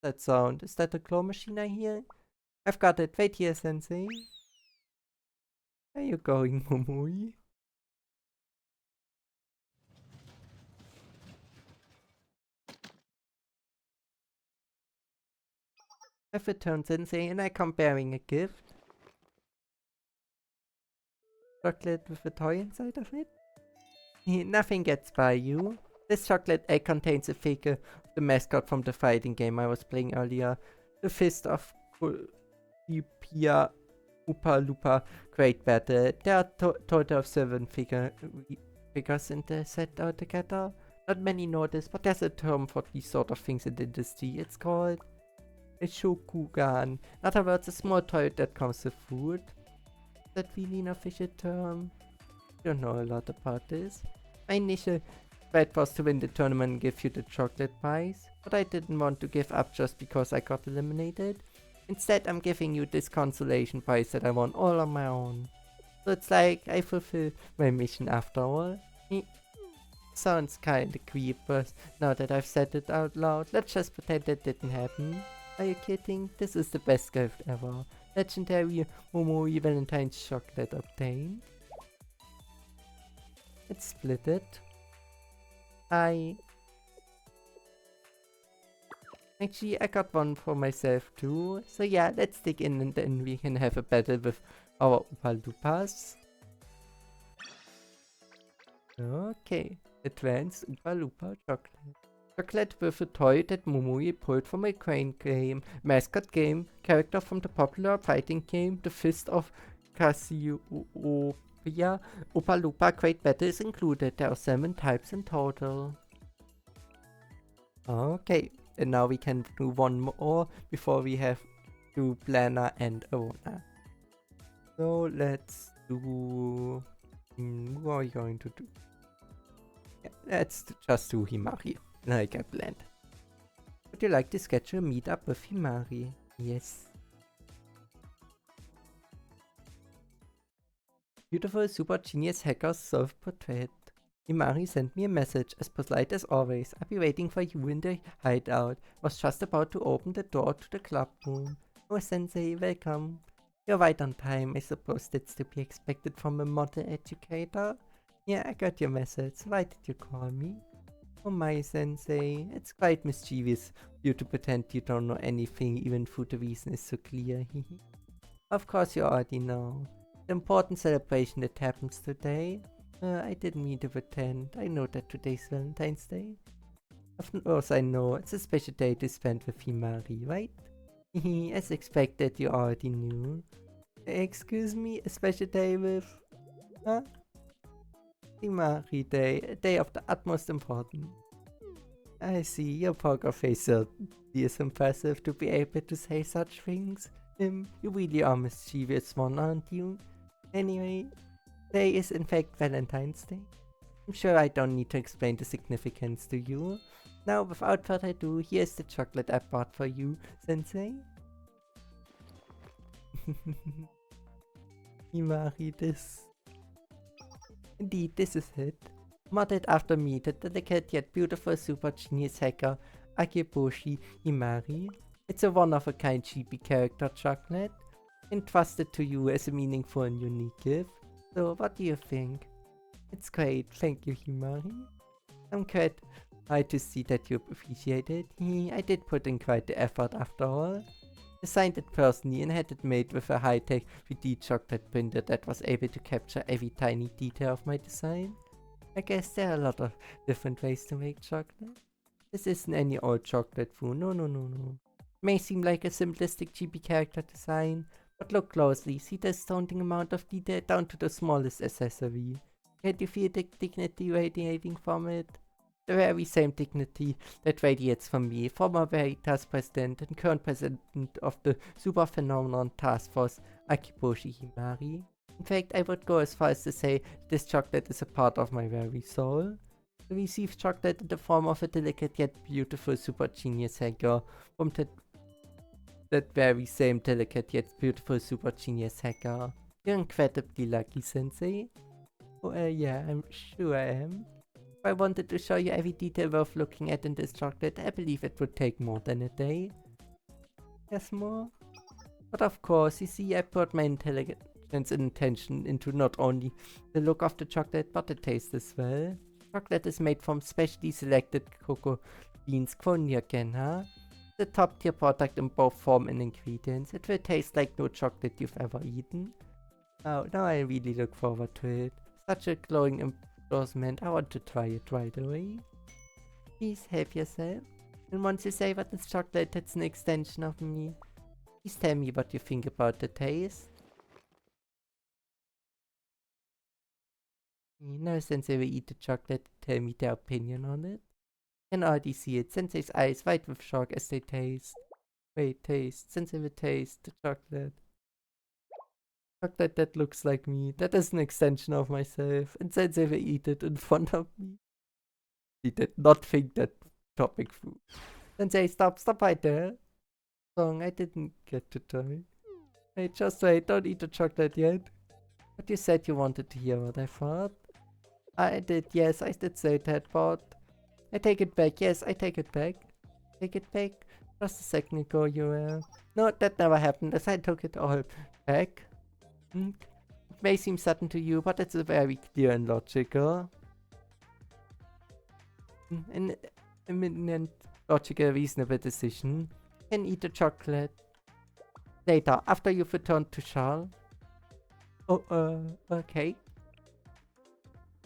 That sound. Is that a claw machine I hear? I've got it. Wait here, Sensei. Where are you going, Momoi? I've returned Sensei and I come bearing a gift. Chocolate with a toy inside of it. Nothing gets by you. This chocolate egg contains a figure of the mascot from the fighting game I was playing earlier. The Fist of Pia Oopa Loopa Great Battle. There are total of 7 figures in the set altogether. Not many know this, but there's a term for these sort of things in the industry. It's called a shokugan. In other words, a small toy that comes with food. Is that really an official term? I don't know a lot about this. My initial bet was to win the tournament and give you the chocolate prize, but I didn't want to give up just because I got eliminated. Instead, I'm giving you this consolation prize that I won all on my own. So it's like I fulfilled my mission after all. Sounds kinda creepy, but now that I've said it out loud, let's just pretend that didn't happen. Are you kidding? This is the best gift ever. Legendary Momori Valentines chocolate obtained. Let's split it. Actually, I got one for myself too. So yeah, let's dig in and then we can have a battle with our Oopa Loopas. Okay, advanced Oopa Loopa chocolate. Chocolate with a toy that Momori pulled from a crane game, mascot game, character from the popular fighting game, The Fist of Cassiopeia. Oopa Loopa Great Battle is included. There are 7 types in total. Okay, and now we can do one more before we have to Planner and Arona. So let's do... what are you going to do? Yeah, let's just do Himari, like I planned. Would you like to schedule a meetup with Himari? Yes. Beautiful super genius hacker self-portrait. Himari sent me a message, as polite as always. I'll be waiting for you in the hideout. Was just about to open the door to the club room. Oh, Sensei, welcome. You're right on time. I suppose that's to be expected from a model educator. Yeah, I got your message. Why did you call me? Oh my, Sensei. It's quite mischievous of you to pretend you don't know anything, even though the reason is so clear. Of course you already know. The important celebration that happens today. I didn't mean to pretend. I know that today's Valentine's Day. Of course I know. It's a special day to spend with Himari, right? As expected, you already knew. Excuse me? A special day with... Huh? Himari Day. A day of the utmost importance. I see. Your poker face certainly is impressive to be able to say such things. You really are a mischievous one, aren't you? Anyway, today is in fact Valentine's Day. I'm sure I don't need to explain the significance to you. Now, without further ado, here's the chocolate I bought for you, Sensei. Himari, this. Indeed, this is it. Modeled after me, the delicate yet beautiful super genius hacker, Akeboshi Himari. It's a one-of-a-kind chibi character chocolate, entrusted to you as a meaningful and unique gift. So, what do you think? It's great, thank you, Himari. I'm glad to see that you appreciate it. I did put in quite the effort after all. Designed it personally and had it made with a high-tech 3D chocolate printer that was able to capture every tiny detail of my design. I guess there are a lot of different ways to make chocolate. This isn't any old chocolate food, no. May seem like a simplistic chibi character design, but look closely, see the astounding amount of detail down to the smallest accessory. Can you feel the dignity radiating from it? The very same dignity that radiates from me, former Veritas president and current president of the Super Phenomenon Task Force, Akeboshi Himari. In fact, I would go as far as to say this chocolate is a part of my very soul. To receive chocolate in the form of a delicate yet beautiful super genius hacker from that very same delicate yet beautiful super genius hacker. You're incredibly lucky, Sensei. Oh, yeah, I'm sure I am. If I wanted to show you every detail worth looking at in this chocolate, I believe it would take more than a day. Yes, more? But of course, you see, I put my intelligence and intention into not only the look of the chocolate, but the taste as well. Chocolate is made from specially selected cocoa beans grown near Genha. The top tier product in both form and ingredients. It will taste like no chocolate you've ever eaten. Oh, now I really look forward to it. Such a glowing endorsement. I want to try it right away. Please help yourself. And once you savor this chocolate, it's an extension of me. Please tell me what you think about the taste. Now Sensei will eat the chocolate and tell me their opinion on it. Can already see it. Sensei's eyes wide with shock as they taste. Wait, taste. Sensei will taste the chocolate. Chocolate that looks like me. That is an extension of myself. And Sensei will eat it in front of me. He did not think that topic food. Sensei, stop right there. Wrong, I didn't get to try. Hey, just wait, don't eat the chocolate yet. But you said you wanted to hear what I thought. I did, yes, I did say that, but I take it back, yes, I take it back. Take it back? Just a second ago you were... No, that never happened, as I took it all back. It may seem sudden to you, but it's very clear and logical. An imminent, logical, reasonable decision. Can eat the chocolate. Later, after you've returned to Charles. Oh, okay.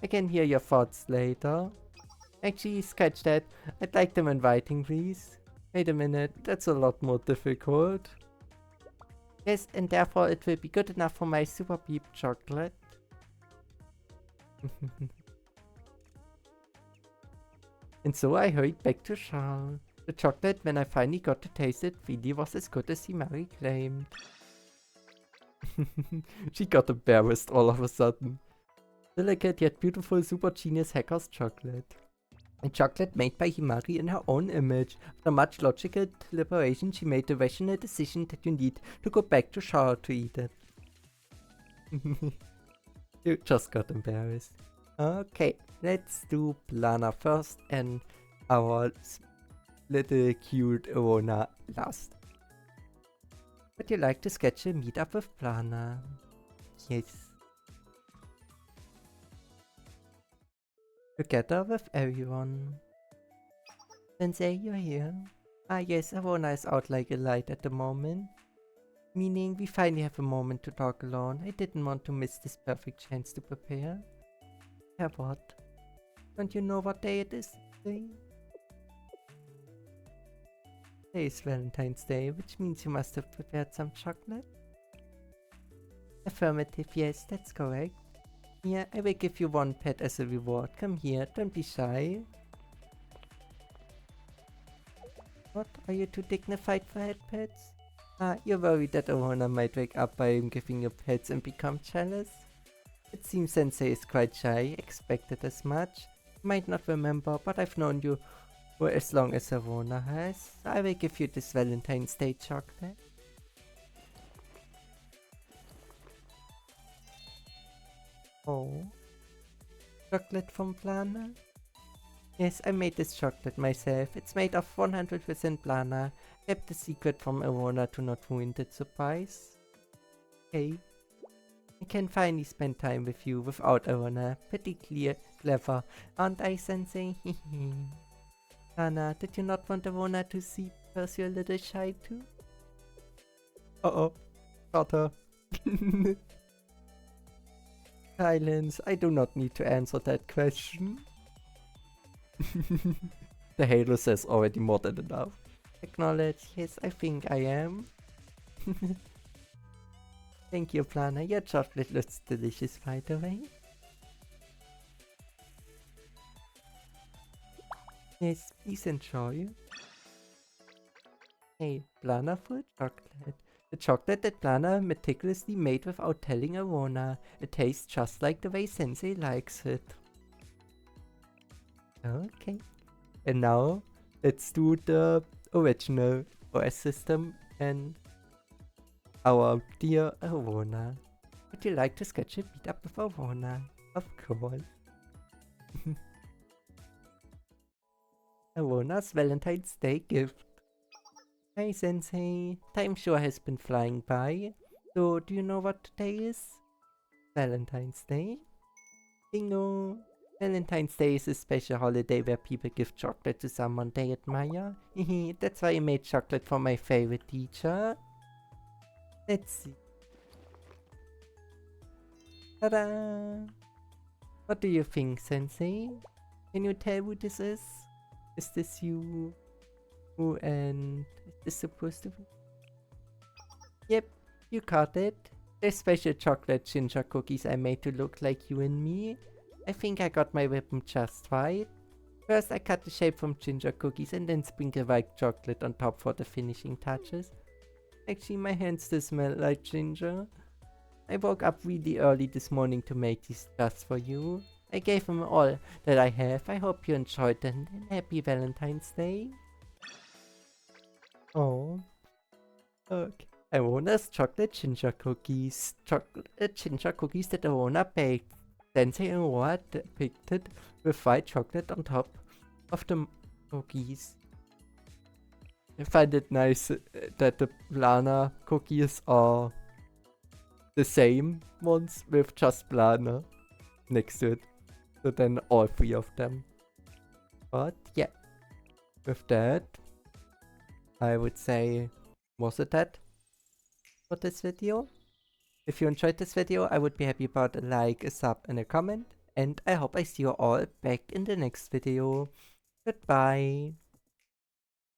I can hear your thoughts later. Actually, scratch that. I'd like them in writing, please. Wait a minute, that's a lot more difficult. Yes, and therefore it will be good enough for my super beep chocolate. And so I hurried back to Charles. The chocolate, when I finally got to taste it, really was as good as Mary claimed. She got embarrassed all of a sudden. Delicate yet beautiful super genius hacker's chocolate. A chocolate made by Himari in her own image. After much logical deliberation, she made the rational decision that you need to go back to Charles to eat it. You just got embarrassed. Okay, let's do Plana first and our little cute Arona last. Would you like to sketch a meetup with Plana? Yes. Together with everyone. Sensei, you're here. Ah yes, Arona is out like a light at the moment. Meaning we finally have a moment to talk alone. I didn't want to miss this perfect chance to prepare. Yeah, what? Don't you know what day it is today? Today is Valentine's Day, which means you must have prepared some chocolate. Affirmative, yes, that's correct. Yeah, I will give you one pet as a reward. Come here, don't be shy. What? Are you too dignified for head pets? Ah, you're worried that Arona might wake up by him giving you pets and become jealous? It seems Sensei is quite shy, expected as much. Might not remember, but I've known you for as long as Arona has. So I will give you this Valentine's Day chocolate. Oh. Chocolate from Plana? Yes, I made this chocolate myself. It's made of 100% Plana. Kept the secret from Arona to not ruin the surprise. Okay. I can finally spend time with you without Arona. Pretty clever, aren't I, Sensei? Plana, did you not want Arona to see because you're a little shy too? Uh-oh. Got her. Silence. I do not need to answer that question. The halo says already more than enough. Acknowledge. Yes, I think I am. Thank you, Plana. Your chocolate looks delicious, by the way. Yes, please enjoy. Hey, Plana for chocolate. The chocolate that Plana meticulously made without telling Arona. It tastes just like the way Sensei likes it. Okay. And now, let's do the original OS system and our dear Arona. Would you like to sketch a meetup with Arona? Of course. Arona's Valentine's Day gift. Hi Sensei, time sure has been flying by. So, do you know what today is? Valentine's Day? Bingo! Valentine's Day is a special holiday where people give chocolate to someone they admire. That's why I made chocolate for my favorite teacher. Let's see. Ta-da! What do you think, Sensei? Can you tell who this is? Is this you? Who and is this supposed to be? Yep, you caught it. They're special chocolate ginger cookies I made to look like you and me. I think I got my weapon just right. First I cut the shape from ginger cookies and then sprinkle white chocolate on top for the finishing touches. Actually my hands still smell like ginger. I woke up really early this morning to make these just for you. I gave them all that I have. I hope you enjoyed them and happy Valentine's Day. Oh. Okay. Iona's chocolate ginger cookies. Chocolate ginger cookies that Iona baked. Sensei and Iona depicted with white chocolate on top of the cookies. I find it nice that the Lana cookies are the same ones with just Lana next to it. So then all three of them. But yeah, with that, I would say, was it that for this video? If you enjoyed this video, I would be happy about a like, a sub and a comment. And I hope I see you all back in the next video. Goodbye.